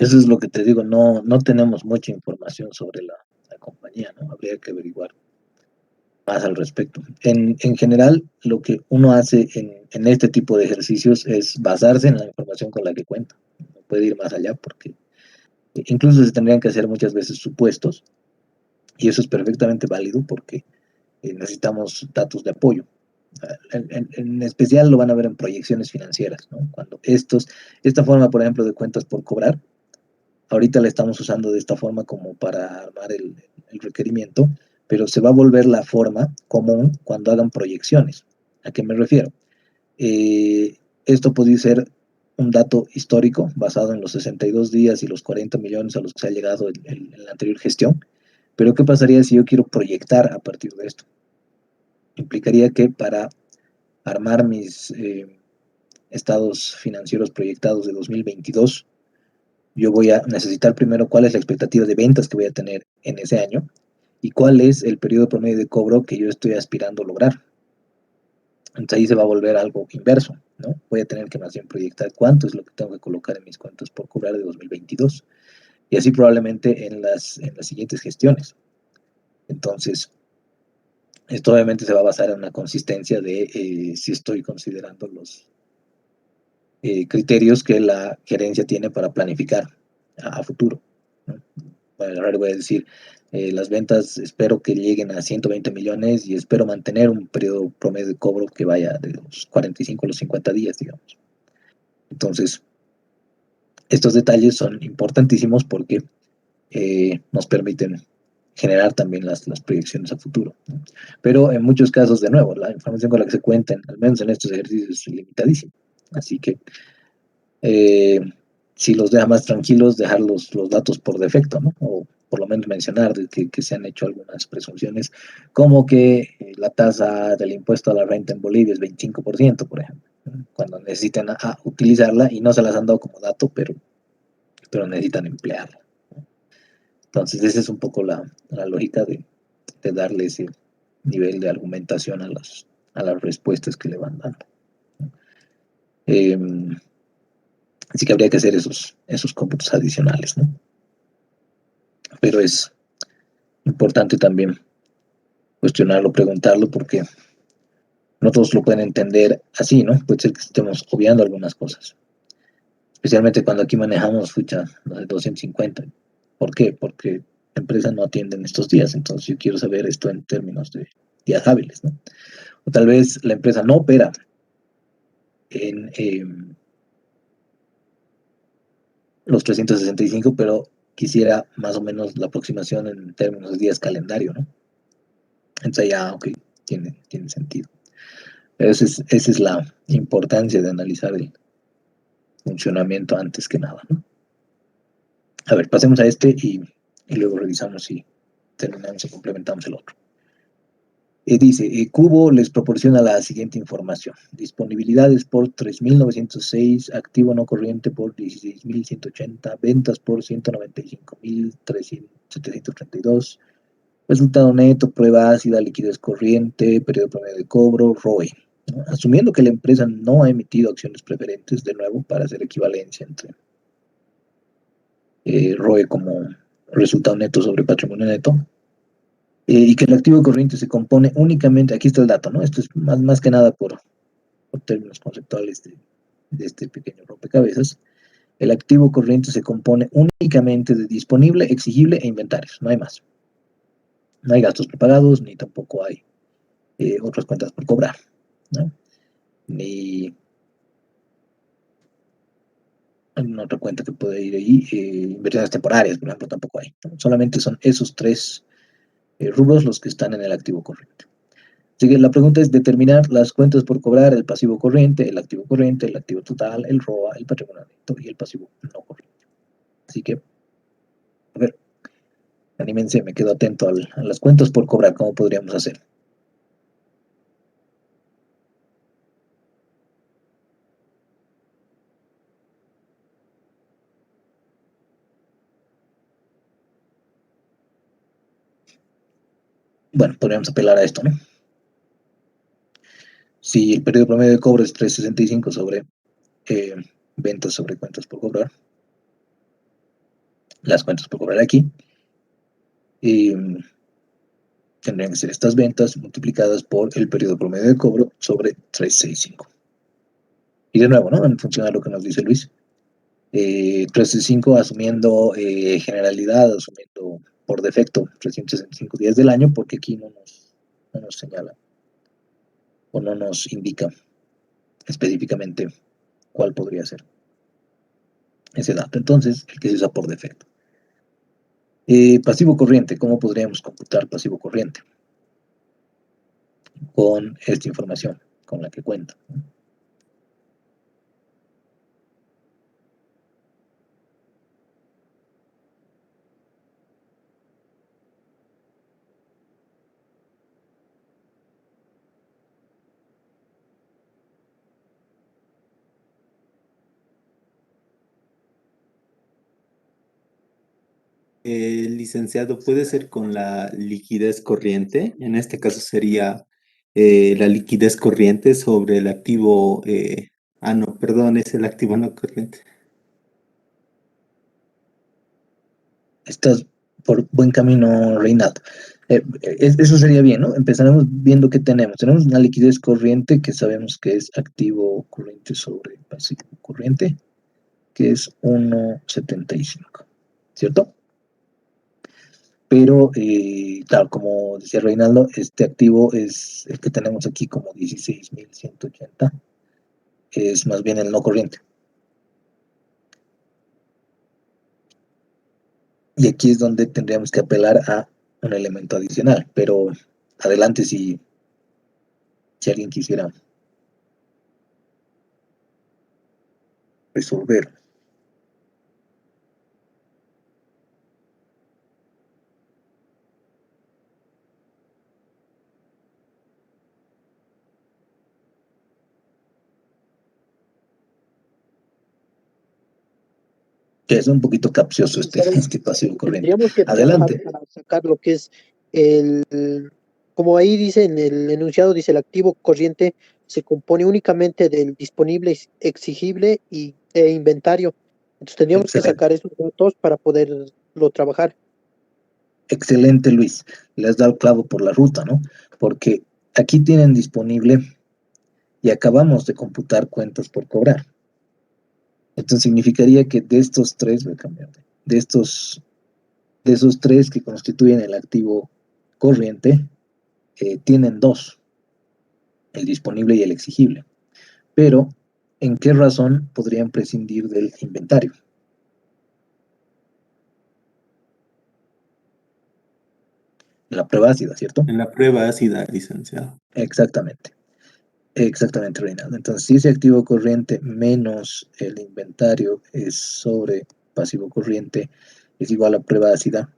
eso es lo que te digo, no tenemos mucha información sobre la compañía, ¿no? Habría que averiguar más al respecto. En general, lo que uno hace en este tipo de ejercicios es basarse en la información con la que cuenta. No puede ir más allá porque incluso se tendrían que hacer muchas veces supuestos y eso es perfectamente válido porque necesitamos datos de apoyo. En especial lo van a ver en proyecciones financieras, ¿no? Cuando esta forma, por ejemplo, de cuentas por cobrar, ahorita la estamos usando de esta forma como para armar el requerimiento, pero se va a volver la forma común cuando hagan proyecciones. ¿A qué me refiero? Esto puede ser un dato histórico basado en los 62 días y los 40 millones a los que se ha llegado en la anterior gestión, pero ¿qué pasaría si yo quiero proyectar a partir de esto? Implicaría que para armar mis estados financieros proyectados de 2022, yo voy a necesitar primero cuál es la expectativa de ventas que voy a tener en ese año y cuál es el periodo promedio de cobro que yo estoy aspirando a lograr. Entonces ahí se va a volver algo inverso, ¿no? Voy a tener que más bien proyectar cuánto es lo que tengo que colocar en mis cuentas por cobrar de 2022 y así probablemente en las siguientes gestiones. Entonces, esto obviamente se va a basar en una consistencia de si estoy considerando los criterios que la gerencia tiene para planificar a futuro, ¿no? Bueno, ahora voy a decir, las ventas espero que lleguen a 120 millones y espero mantener un periodo promedio de cobro que vaya de los 45 a los 50 días, digamos. Entonces, estos detalles son importantísimos porque nos permiten generar también las proyecciones a futuro, ¿no? Pero en muchos casos, de nuevo, la información con la que se cuenten, al menos en estos ejercicios, es limitadísima. Así que si los deja más tranquilos, dejar los datos por defecto, ¿no? O por lo menos mencionar de que se han hecho algunas presunciones, como que la tasa del impuesto a la renta en Bolivia es 25%, por ejemplo, ¿no? Cuando necesitan utilizarla y no se las han dado como dato, pero necesitan emplearla, ¿no? Entonces, esa es un poco la lógica de darle ese nivel de argumentación a las respuestas que le van dando, ¿no? Así que habría que hacer esos cómputos adicionales, ¿no? Pero es importante también cuestionarlo, preguntarlo, porque no todos lo pueden entender así, ¿no? Puede ser que estemos obviando algunas cosas, especialmente cuando aquí manejamos, no sé, 250. ¿Por qué? Porque la empresa no atiende en estos días, entonces yo quiero saber esto en términos de días hábiles, ¿no? O tal vez la empresa no opera en los 365, pero quisiera más o menos la aproximación en términos de días calendario, ¿no? Entonces ya, ok, tiene sentido. Pero esa es la importancia de analizar el funcionamiento antes que nada, ¿no? A ver, pasemos a este y luego revisamos si terminamos o complementamos el otro. Dice, Cubo les proporciona la siguiente información. Disponibilidades por 3.906, activo no corriente por 16.180, ventas por 195.732, Resultado neto, prueba ácida, liquidez corriente, periodo promedio de cobro, ROE, ¿no? Asumiendo que la empresa no ha emitido acciones preferentes, de nuevo, para hacer equivalencia entre ROE como resultado neto sobre patrimonio neto, y que el activo corriente se compone únicamente, aquí está el dato, ¿no? Esto es más que nada por términos conceptuales de este pequeño rompecabezas. El activo corriente se compone únicamente de disponible, exigible e inventarios, no hay más. No hay gastos prepagados, ni tampoco hay otras cuentas por cobrar, ¿no? Ni alguna otra cuenta que puede ir ahí, inversiones temporarias, por ejemplo, tampoco hay, ¿no? Solamente son esos tres rubros los que están en el activo corriente. Así que la pregunta es determinar las cuentas por cobrar, el pasivo corriente, el activo total, el ROA, el patrimonio neto y el pasivo no corriente. Así que, a ver, anímense, me quedo atento a las cuentas por cobrar, ¿cómo podríamos hacer? Bueno, podríamos apelar a esto, ¿no? Si el periodo promedio de cobro es 365 sobre ventas sobre cuentas por cobrar, las cuentas por cobrar aquí, tendrían que ser estas ventas multiplicadas por el periodo promedio de cobro sobre 365. Y de nuevo, ¿no? En función de lo que nos dice Luis, 365 asumiendo generalidad, asumiendo por defecto 365 días del año, porque aquí no nos señala o no nos indica específicamente cuál podría ser ese dato. Entonces, el que se usa por defecto. Pasivo corriente, ¿cómo podríamos computar pasivo corriente? Con esta información con la que cuenta, ¿no? Licenciado, ¿puede ser con la liquidez corriente? En este caso sería la liquidez corriente sobre el activo. No, perdón, es el activo no corriente. Estás por buen camino, Reinaldo. Eso sería bien, ¿no? Empezaremos viendo qué tenemos. Tenemos una liquidez corriente que sabemos que es activo corriente sobre pasivo corriente, que es 1,75, ¿cierto? Pero, claro, como decía Reinaldo, este activo es el que tenemos aquí como 16.180, es más bien el no corriente. Y aquí es donde tendríamos que apelar a un elemento adicional, pero adelante si alguien quisiera resolver. Que es un poquito capcioso este pasivo corriente. Tendríamos que trabajar Adelante. para sacar lo que es como ahí dice en el enunciado, dice el activo corriente se compone únicamente del disponible, exigible e inventario. Entonces tendríamos que Excelente. sacar esos datos para poderlo trabajar. Excelente, Luis. Le has dado el clavo por la ruta, ¿no? Porque aquí tienen disponible y acabamos de computar cuentas por cobrar. Entonces significaría que de estos tres, voy a cambiar, de esos tres que constituyen el activo corriente, tienen dos, el disponible y el exigible. Pero, ¿en qué razón podrían prescindir del inventario? La prueba ácida, ¿cierto? En la prueba ácida, licenciado. Exactamente. Exactamente, Reinaldo. Entonces, si ese activo corriente menos el inventario es sobre pasivo corriente, es igual a prueba ácida,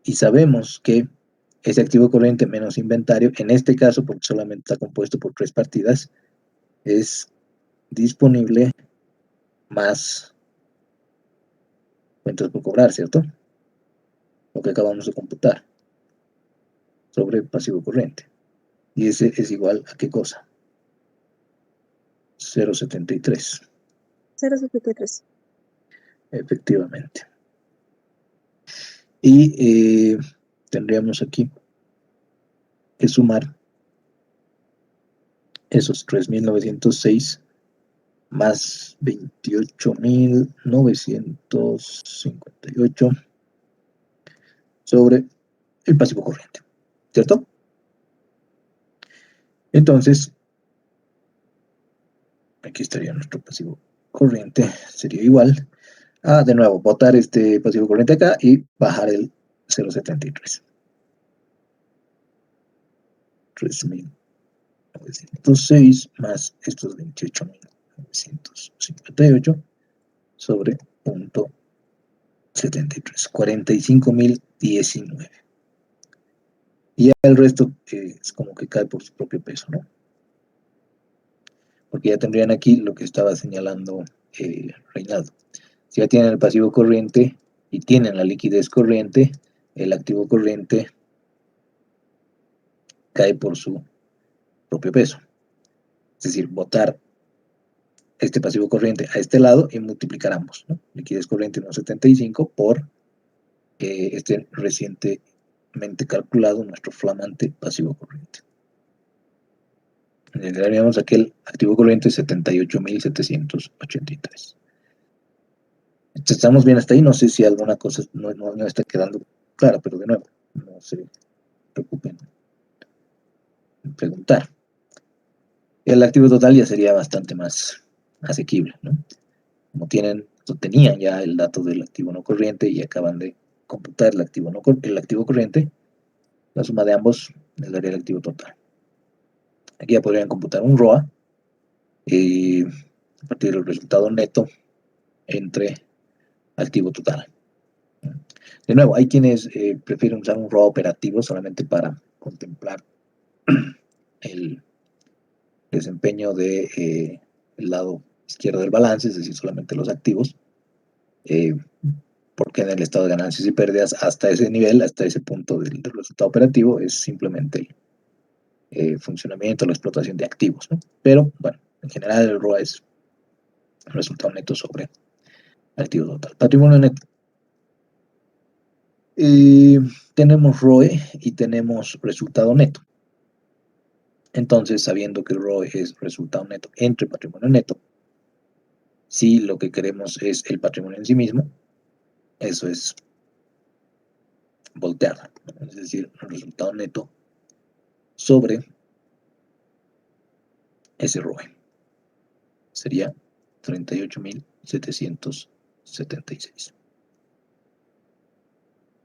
y sabemos que ese activo corriente menos inventario, en este caso, porque solamente está compuesto por tres partidas, es disponible más cuentas por cobrar, ¿cierto? Lo que acabamos de computar. sobre pasivo corriente. Y ese es igual a ¿qué cosa? 0,73. 0,73. Efectivamente. Y tendríamos aquí que sumar esos 3.906 más 28.958 sobre el pasivo corriente, ¿cierto? Entonces, aquí estaría nuestro pasivo corriente, sería igual a, de nuevo, botar este pasivo corriente acá y bajar el 0,73. 3.906 más estos 28.958 sobre punto 73, 45.019. Y ya el resto es como que cae por su propio peso, ¿no? Porque ya tendrían aquí lo que estaba señalando Reinaldo. Si ya tienen el pasivo corriente y tienen la liquidez corriente, el activo corriente cae por su propio peso. Es decir, botar este pasivo corriente a este lado y multiplicar ambos, ¿no? Liquidez corriente 1,75 por este recientemente calculado nuestro flamante pasivo corriente. Le daríamos aquel activo corriente 78.783. Estamos bien hasta ahí, no sé si alguna cosa no está quedando clara, pero de nuevo, no se preocupen en preguntar. El activo total ya sería bastante más asequible, ¿no? Como tenían ya el dato del activo no corriente y acaban de computar el activo corriente, la suma de ambos les daría el activo total. Aquí ya podrían computar un ROA a partir del resultado neto entre activo total. De nuevo, hay quienes prefieren usar un ROA operativo solamente para contemplar el desempeño del lado izquierdo del balance, es decir, solamente los activos, porque en el estado de ganancias y pérdidas hasta ese nivel, hasta ese punto del resultado operativo, es simplemente el funcionamiento, la explotación de activos, ¿no? Pero, bueno, en general el ROA es el resultado neto sobre activo total. Patrimonio neto. Tenemos ROE y tenemos resultado neto. Entonces, sabiendo que el ROE es resultado neto entre patrimonio neto, si lo que queremos es el patrimonio en sí mismo, eso es voltearlo, ¿no? Es decir, el resultado neto sobre ese ROE sería 38.776.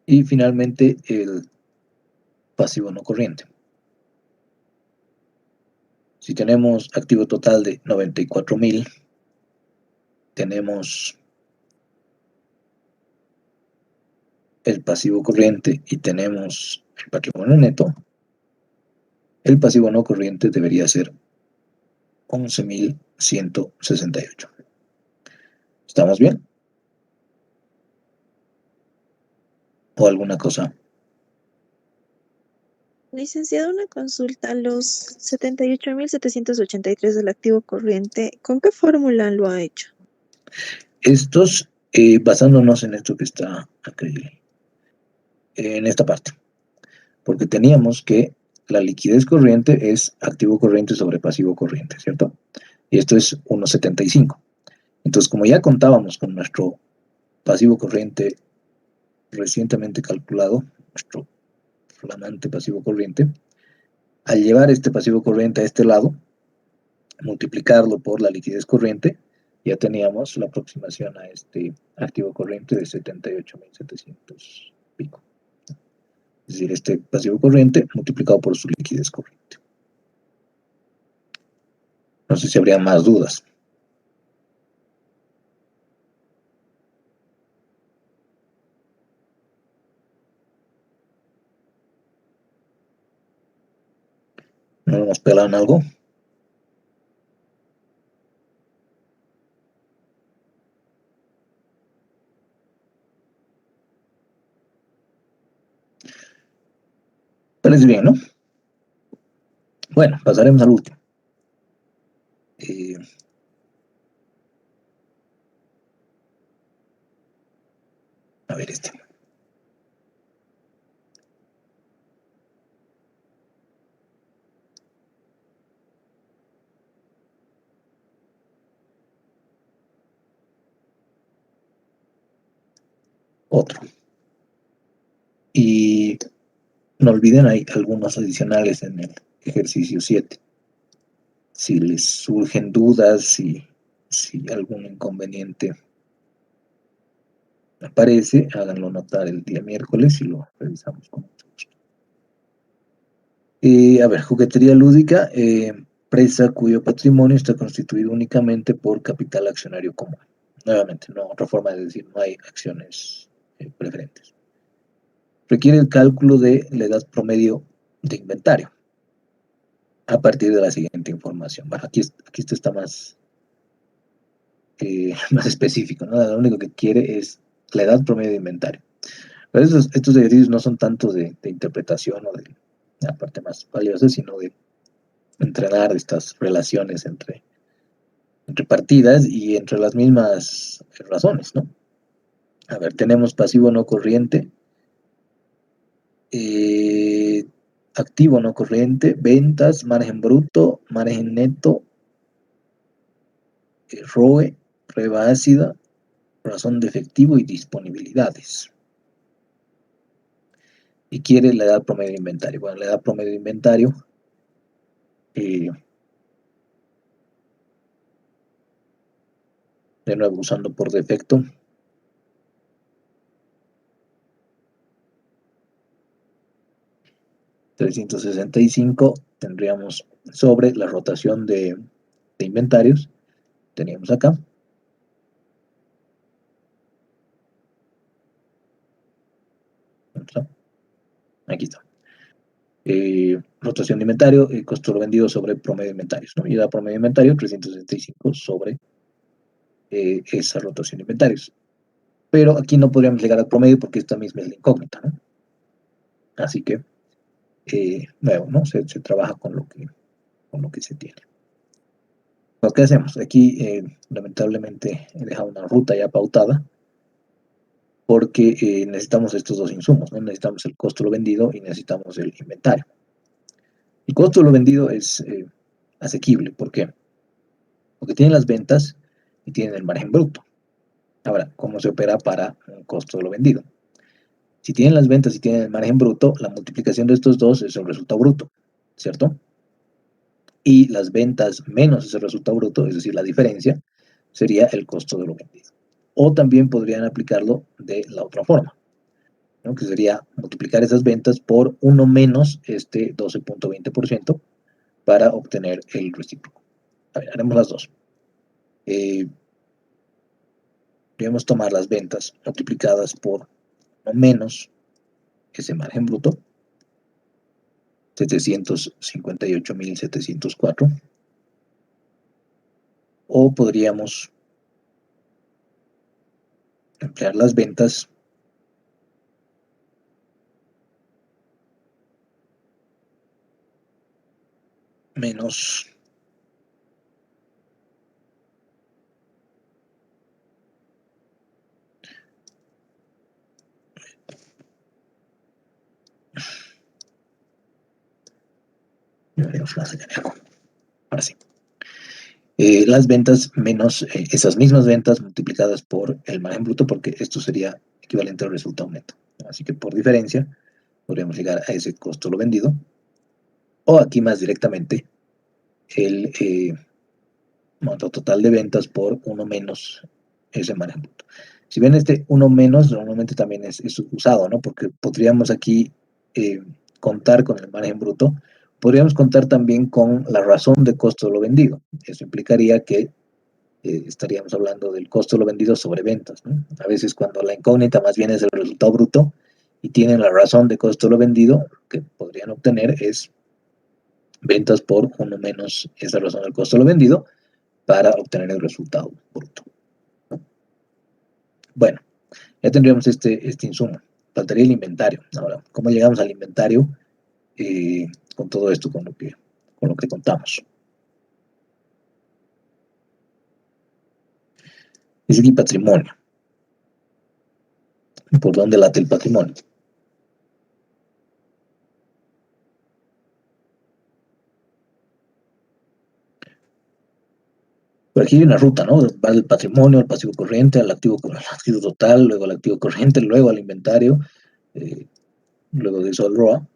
Y finalmente el pasivo no corriente. Si tenemos activo total de 94.000, tenemos el pasivo corriente y tenemos el patrimonio neto, el pasivo no corriente debería ser 11.168. ¿Estamos bien? ¿O alguna cosa? Licenciado, una consulta. Los 78.783 del activo corriente, ¿con qué fórmula lo ha hecho? Estos, basándonos en esto que está aquí, en esta parte, porque teníamos que la liquidez corriente es activo corriente sobre pasivo corriente, ¿cierto? Y esto es 1,75. Entonces, como ya contábamos con nuestro pasivo corriente recientemente calculado, nuestro flamante pasivo corriente, al llevar este pasivo corriente a este lado, multiplicarlo por la liquidez corriente, ya teníamos la aproximación a este activo corriente de 78.700 pico. Es decir, este pasivo corriente multiplicado por su liquidez corriente. No sé si habría más dudas. ¿No hemos pelado en algo? parece bien, ¿no? Bueno, pasaremos al último. A ver este. Otro. Y no olviden, hay algunos adicionales en el ejercicio 7. Si les surgen dudas, si algún inconveniente aparece, háganlo notar el día miércoles y lo revisamos con mucho gusto. A ver, juguetería lúdica, empresa cuyo patrimonio está constituido únicamente por capital accionario común. Nuevamente, no, otra forma de decir, no hay acciones preferentes. Requiere el cálculo de la edad promedio de inventario a partir de la siguiente información. Bueno, aquí esto está más específico, ¿no? Lo único que quiere es la edad promedio de inventario. Pero estos ejercicios no son tanto de interpretación o de la parte más valiosa, sino de entrenar estas relaciones entre partidas y entre las mismas razones, ¿no? A ver, tenemos pasivo no corriente, activo no corriente, ventas, margen bruto, margen neto, ROE, prueba ácida, razón de efectivo y disponibilidades. Y quiere la edad promedio de inventario. Bueno, la edad promedio de inventario de nuevo usando por defecto $365 tendríamos sobre la rotación de inventarios. Teníamos acá. Aquí está. Rotación de inventario, costo vendido sobre promedio de inventarios, ¿no? Y da promedio de inventario 365 sobre esa rotación de inventarios. Pero aquí no podríamos llegar al promedio porque esta misma es la incógnita, ¿no? Así que, nuevo, ¿no? Se trabaja con lo que se tiene. Pues, ¿qué hacemos? Aquí, lamentablemente, he dejado una ruta ya pautada porque necesitamos estos dos insumos, ¿no? Necesitamos el costo de lo vendido y necesitamos el inventario. El costo de lo vendido es asequible. ¿Por qué? Porque tienen las ventas y tienen el margen bruto. Ahora, ¿cómo se opera para un costo de lo vendido? Si tienen las ventas y tienen el margen bruto, la multiplicación de estos dos es el resultado bruto, ¿cierto? Y las ventas menos ese resultado bruto, es decir, la diferencia, sería el costo de lo vendido. O también podrían aplicarlo de la otra forma, ¿no? Que sería multiplicar esas ventas por 1 menos este 12.20% para obtener el recíproco. A ver, haremos las dos. Debemos tomar las ventas multiplicadas por 1 menos ese margen bruto, 758.704, o podríamos emplear las ventas menos ahora sí. Las ventas menos esas mismas ventas multiplicadas por el margen bruto, porque esto sería equivalente al resultado neto. Así que por diferencia podríamos llegar a ese costo lo vendido, o aquí más directamente el monto total de ventas por 1 menos ese margen bruto. Si ven este 1 menos, normalmente también es usado, ¿no? Porque podríamos aquí contar con el margen bruto, podríamos contar también con la razón de costo de lo vendido. Eso implicaría que estaríamos hablando del costo de lo vendido sobre ventas, ¿no? A veces cuando la incógnita más bien es el resultado bruto y tienen la razón de costo de lo vendido, lo que podrían obtener es ventas por 1 menos esa razón del costo de lo vendido para obtener el resultado bruto. Bueno, ya tendríamos este insumo. Faltaría el inventario. Ahora, ¿cómo llegamos al inventario? con todo esto, con lo que contamos. Es aquí patrimonio. ¿Por dónde late el patrimonio? Por aquí hay una ruta, ¿no? Va del patrimonio al pasivo corriente, al activo total, luego al activo corriente, luego al inventario, luego de eso al ROA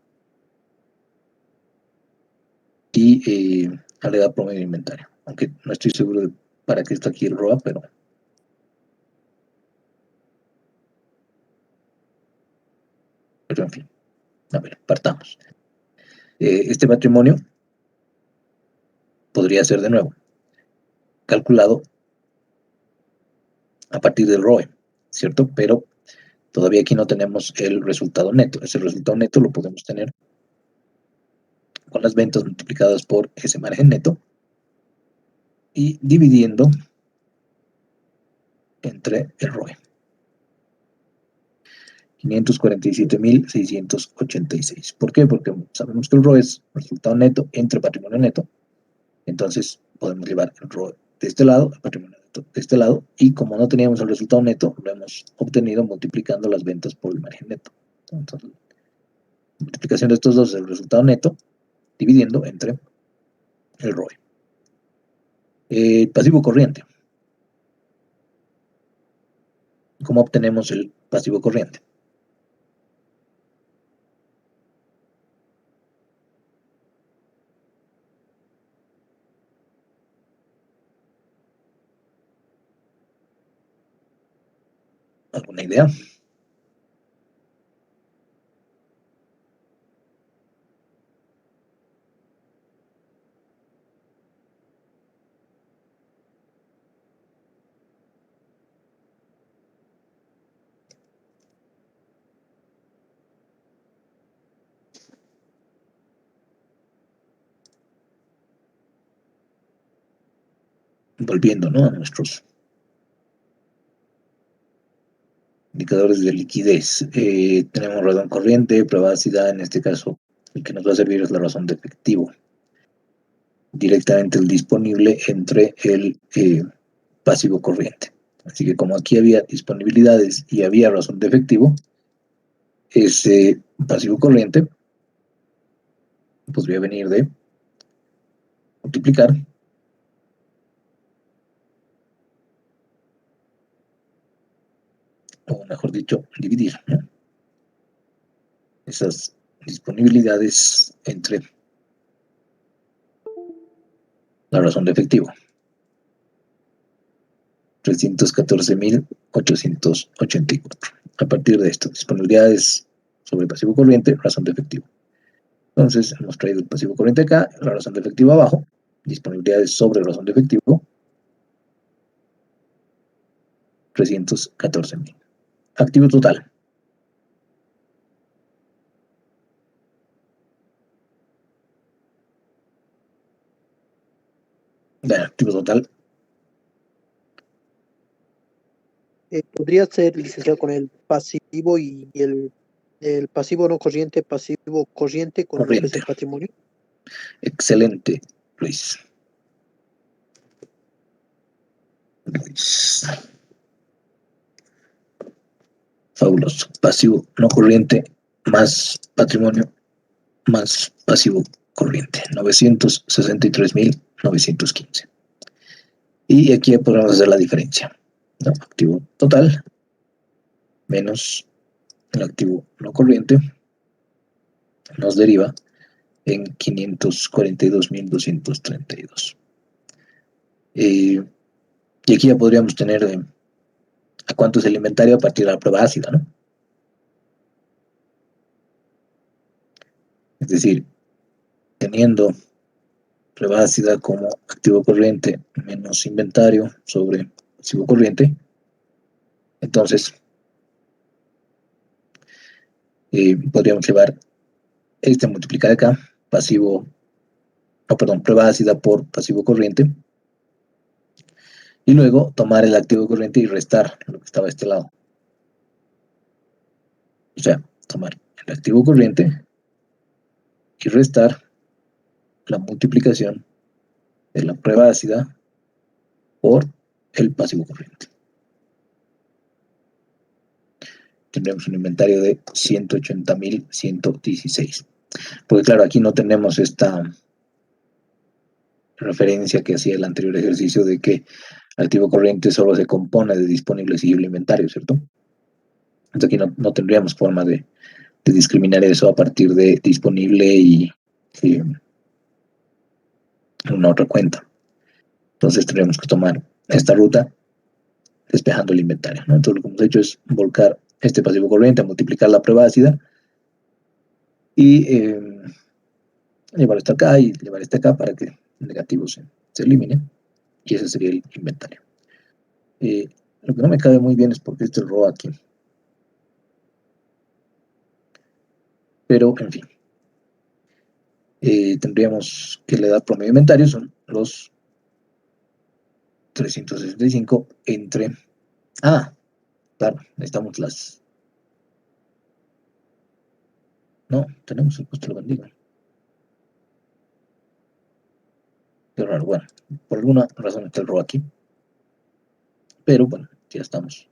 y a la edad promedio de inventario. Aunque no estoy seguro de para qué está aquí el ROA, pero en fin. A ver, partamos. Este patrimonio podría ser de nuevo calculado a partir del ROE, ¿cierto? Pero todavía aquí no tenemos el resultado neto. Ese resultado neto lo podemos tener con las ventas multiplicadas por ese margen neto y dividiendo entre el ROE. 547.686. ¿Por qué? Porque sabemos que el ROE es resultado neto entre patrimonio neto. Entonces podemos llevar el ROE de este lado, el patrimonio neto de este lado, y como no teníamos el resultado neto, lo hemos obtenido multiplicando las ventas por el margen neto. Entonces, multiplicación de estos dos es el resultado neto, dividiendo entre el ROE. Pasivo corriente. ¿Cómo obtenemos el pasivo corriente? ¿Alguna idea? Volviendo, ¿no?, a nuestros indicadores de liquidez. Tenemos razón corriente, privacidad, en este caso, el que nos va a servir es la razón de efectivo. Directamente el disponible entre el pasivo corriente. Así que como aquí había disponibilidades y había razón de efectivo, ese pasivo corriente podría venir de multiplicar o mejor dicho, dividir, ¿no?, esas disponibilidades entre la razón de efectivo. 314.884. A partir de esto, disponibilidades sobre pasivo corriente, razón de efectivo. Entonces, hemos traído el pasivo corriente acá, la razón de efectivo abajo, disponibilidades sobre razón de efectivo, 314.000. Activo total. Activo total. ¿Podría ser, licenciado, con el pasivo y el pasivo no corriente, pasivo corriente con lo que es el patrimonio? Excelente, Luis. Fabuloso. Pasivo no corriente más patrimonio más pasivo corriente. 963.915. Y aquí podemos hacer la diferencia, ¿no? Activo total menos el activo no corriente nos deriva en 542.232. Y aquí ya podríamos tener a cuánto es el inventario a partir de la prueba ácida, ¿no? Es decir, teniendo prueba ácida como activo corriente menos inventario sobre pasivo corriente, entonces podríamos llevar multiplicar acá prueba ácida por pasivo corriente, y luego tomar el activo corriente y restar lo que estaba a este lado. O sea, tomar el activo corriente y restar la multiplicación de la prueba ácida por el pasivo corriente. Tendremos un inventario de 180.116. Porque claro, aquí no tenemos esta referencia que hacía el anterior ejercicio de que activo corriente solo se compone de disponible, exigible inventario, ¿cierto? Entonces aquí no tendríamos forma de discriminar eso a partir de disponible y una otra cuenta. Entonces tendríamos que tomar esta ruta despejando el inventario, ¿no? Entonces lo que hemos hecho es volcar este pasivo corriente a multiplicar la prueba ácida y llevar esto acá y llevar este acá para que el negativo se elimine, y ese sería el inventario. Lo que no me cabe muy bien es porque este error aquí. Pero, en fin. Tendríamos que la edad promedio de inventario son los 365 entre... Ah, claro, necesitamos las... No, tenemos el costo de la bendiga. Qué raro, bueno, por alguna razón está el error aquí. Pero, bueno, ya estamos.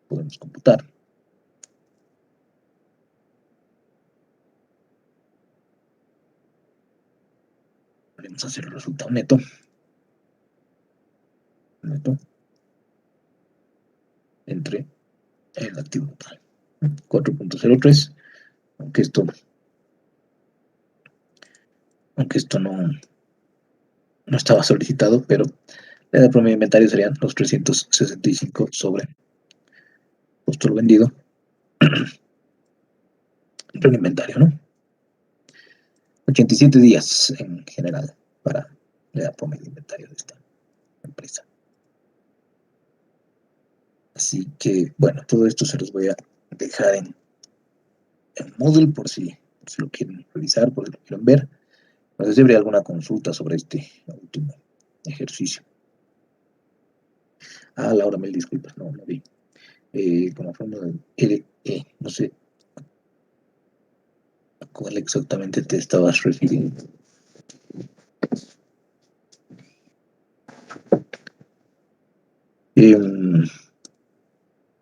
Podemos computar. Vamos a hacer el resultado neto. Entre el activo total. 4.03. Aunque esto no estaba solicitado, pero la edad promedio de inventario serían los 365 sobre costo lo vendido entre el inventario, ¿no? 87 días en general para la edad promedio de inventario de esta empresa. Así que, bueno, todo esto se los voy a dejar en Moodle por si lo quieren revisar, por si lo quieren ver. No sé si habría alguna consulta sobre este último ejercicio. Ah, Laura, mil disculpas, no vi. Como forma de LE, no sé a cuál exactamente te estabas refiriendo.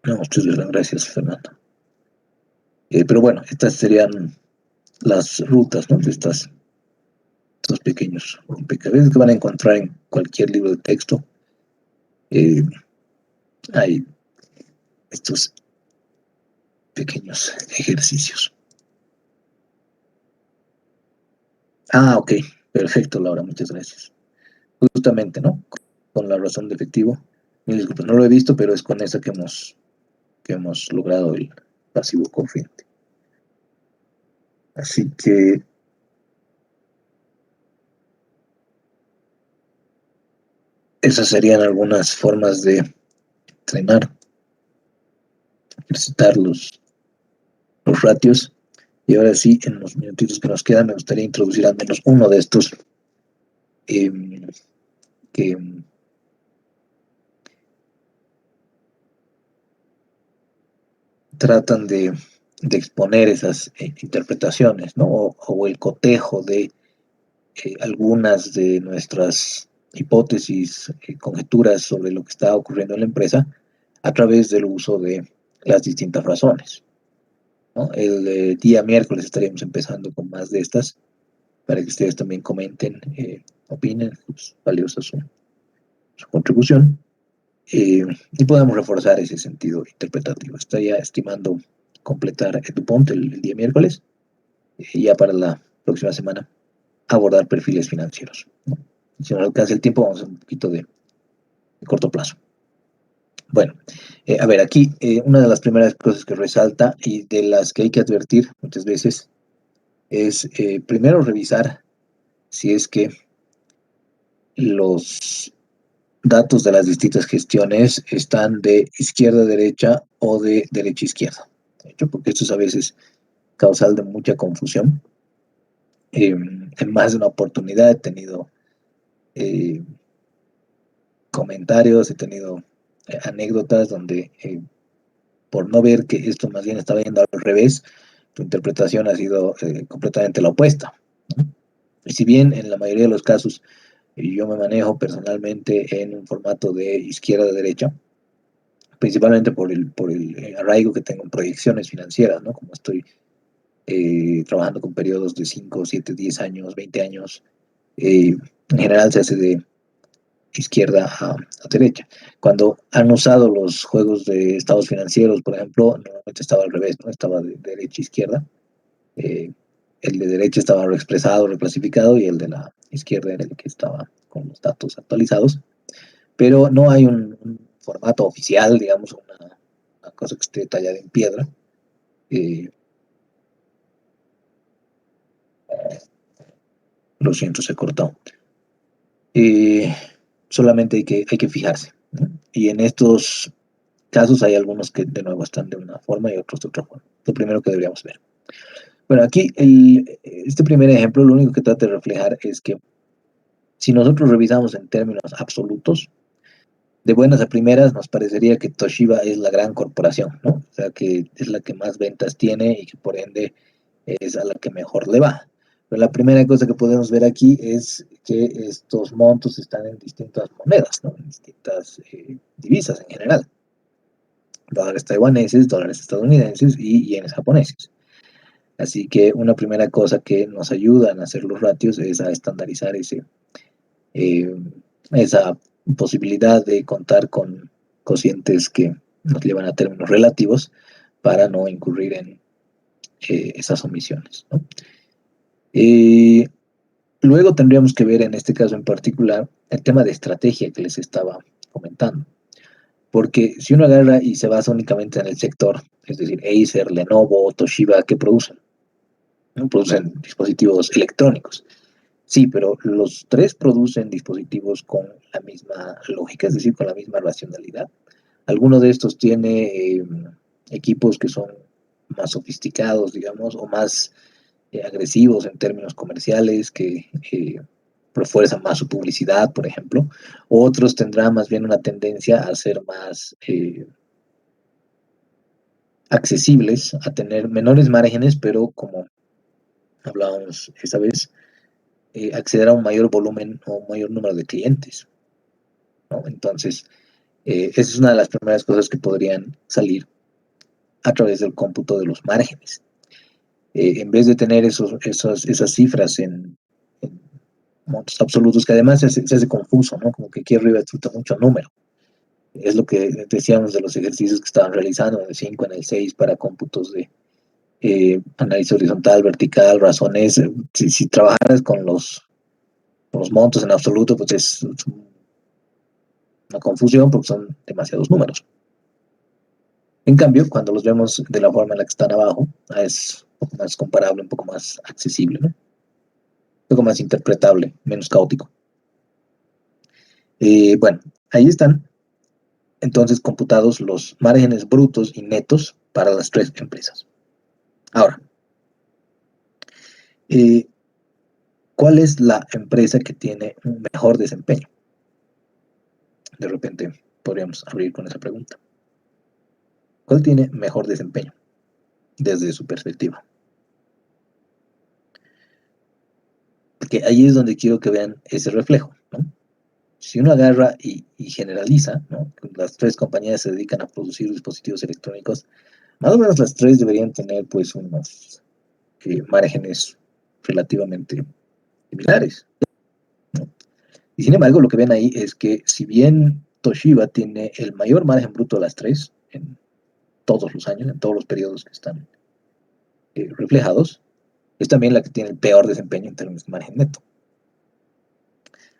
No, muchas gracias, Fernando. Pero bueno, estas serían las rutas, ¿no? De estos pequeños rompecabezas que van a encontrar en cualquier libro de texto. Hay estos pequeños ejercicios. Ah, ok, perfecto, Laura, muchas gracias. Justamente, ¿no? Con la razón de efectivo. Mil disculpas, no lo he visto, pero es con esa que hemos logrado el pasivo corriente. Así que esas serían algunas formas de entrenar, ejercitar los ratios. Y ahora sí, en los minutitos que nos quedan, me gustaría introducir al menos uno de estos que tratan de exponer esas interpretaciones, ¿no? O el cotejo de algunas de nuestras hipótesis, conjeturas sobre lo que está ocurriendo en la empresa a través del uso de las distintas razones, ¿no? El día miércoles estaríamos empezando con más de estas para que ustedes también comenten, opinen, pues, valiosa su contribución, y podamos reforzar ese sentido interpretativo. Estaría estimando completar DuPont el día miércoles, y ya para la próxima semana abordar perfiles financieros, ¿no? Si no alcanza el tiempo, vamos a un poquito de corto plazo. Bueno, a ver, aquí una de las primeras cosas que resalta y de las que hay que advertir muchas veces es primero revisar si es que los datos de las distintas gestiones están de izquierda a derecha o de derecha a izquierda. De hecho, porque esto es a veces causal de mucha confusión. En más de una oportunidad he tenido comentarios, he tenido anécdotas donde por no ver que esto más bien estaba yendo al revés, tu interpretación ha sido completamente la opuesta, ¿no? Y si bien en la mayoría de los casos yo me manejo personalmente en un formato de izquierda-derecha, principalmente por el arraigo que tengo en proyecciones financieras, ¿no? Como estoy trabajando con periodos de 5, 7, 10 años, 20 años, en general se hace de izquierda a derecha. Cuando han usado los juegos de estados financieros, por ejemplo, normalmente estaba al revés, ¿no? Estaba de derecha a izquierda. Eh, el de derecha estaba reexpresado, reclasificado, y el de la izquierda era el que estaba con los datos actualizados. Pero no hay un formato oficial, digamos, una cosa que esté tallada en piedra. Lo siento, se cortó. Solamente hay que fijarse, ¿no? Y en estos casos hay algunos que de nuevo están de una forma y otros de otra forma. Lo primero que deberíamos ver. Bueno, aquí este primer ejemplo lo único que trata de reflejar es que si nosotros revisamos en términos absolutos, de buenas a primeras nos parecería que Toshiba es la gran corporación, ¿no? O sea, que es la que más ventas tiene y que por ende es a la que mejor le va. Pero la primera cosa que podemos ver aquí es que estos montos están en distintas monedas, ¿no? En distintas divisas en general. Dólares taiwaneses, dólares estadounidenses y yenes japoneses. Así que una primera cosa que nos ayuda a hacer los ratios es a estandarizar esa posibilidad de contar con cocientes que nos llevan a términos relativos para no incurrir en esas omisiones, ¿no? Luego tendríamos que ver en este caso en particular el tema de estrategia que les estaba comentando. Porque si uno agarra y se basa únicamente en el sector, es decir, Acer, Lenovo, Toshiba, ¿qué producen? ¿No? Producen dispositivos electrónicos. Sí, pero los tres producen dispositivos con la misma lógica, es decir, con la misma racionalidad. Alguno de estos tiene equipos que son más sofisticados, digamos, o más agresivos en términos comerciales, que refuerzan más su publicidad, por ejemplo. Otros tendrán más bien una tendencia a ser más accesibles, a tener menores márgenes, pero como hablábamos esta vez, acceder a un mayor volumen o un mayor número de clientes, ¿no? Entonces, esa es una de las primeras cosas que podrían salir a través del cómputo de los márgenes. En vez de tener esas cifras en montos absolutos, que además se hace confuso, ¿no? Como que aquí arriba disfruta mucho número. Es lo que decíamos de los ejercicios que estaban realizando en el 5, en el 6, para cómputos de análisis horizontal, vertical, razones. Si trabajaras con los montos en absoluto, pues es una confusión porque son demasiados números. En cambio, cuando los vemos de la forma en la que están abajo, es un poco más comparable, un poco más accesible, ¿no? Un poco más interpretable, menos caótico. Bueno, ahí están entonces computados los márgenes brutos y netos para las tres empresas. Ahora, ¿cuál es la empresa que tiene un mejor desempeño? De repente podríamos abrir con esa pregunta. ¿Cuál tiene mejor desempeño desde su perspectiva? Porque ahí es donde quiero que vean ese reflejo, ¿no? Si uno agarra y generaliza, ¿no? Las tres compañías se dedican a producir dispositivos electrónicos, más o menos las tres deberían tener pues unos márgenes relativamente similares, ¿no? Y sin embargo, lo que ven ahí es que si bien Toshiba tiene el mayor margen bruto de las tres en todos los años, en todos los periodos que están reflejados, es también la que tiene el peor desempeño en términos de margen neto.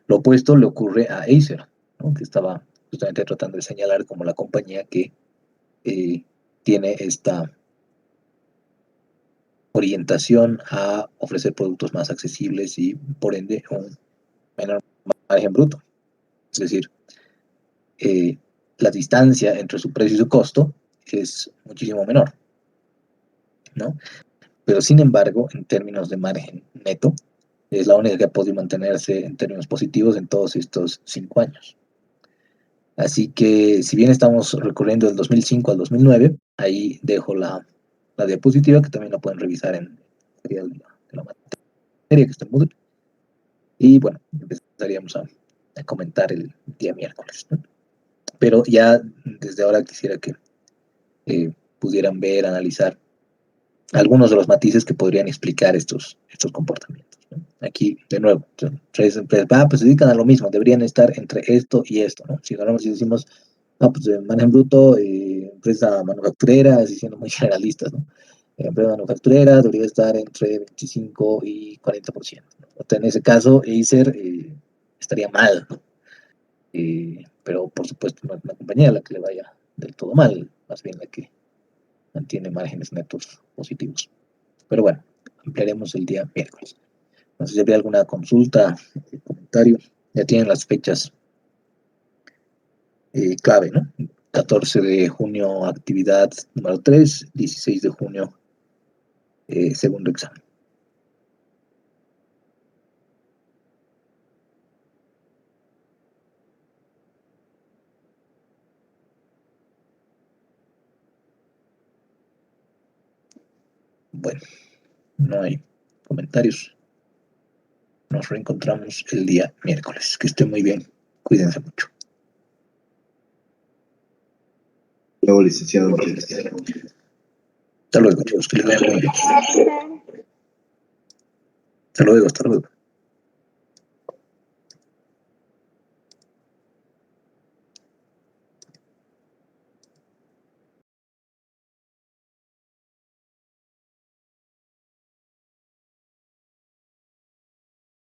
Lo opuesto le ocurre a Acer, ¿no? Que estaba justamente tratando de señalar como la compañía que tiene esta orientación a ofrecer productos más accesibles y por ende un menor margen bruto. Es decir, la distancia entre su precio y su costo es muchísimo menor, ¿no? Pero sin embargo, en términos de margen neto, es la única que ha podido mantenerse en términos positivos en todos estos 5 años. Así que, si bien estamos recorriendo del 2005 al 2009, ahí dejo la la diapositiva, que también la pueden revisar en el material de la materia que está en Moodle. Y bueno, empezaríamos a comentar el día miércoles, ¿no? Pero ya desde ahora quisiera que pudieran ver, analizar algunos de los matices que podrían explicar estos comportamientos, ¿no? Aquí, de nuevo, tres empresas, pues se dedican a lo mismo, deberían estar entre esto y esto, ¿no? Si agarramos y decimos, pues manejo en bruto, empresa manufacturera, así siendo muy generalistas, ¿no? Empresa manufacturera debería estar entre 25 y 40%, ¿no? En ese caso, Acer estaría mal, ¿no? Pero por supuesto no es una compañía la que le vaya del todo mal, más bien la que mantiene márgenes netos positivos. Pero bueno, ampliaremos el día miércoles. No sé si habría alguna consulta, comentario. Ya tienen las fechas clave, ¿no? 14 de junio, actividad número 3, 16 de junio, segundo examen. Bueno, no hay comentarios. Nos reencontramos el día miércoles. Que estén muy bien. Cuídense mucho. Luego, licenciado. Hasta luego, chicos. Que les vaya muy bien. Hasta luego, hasta luego.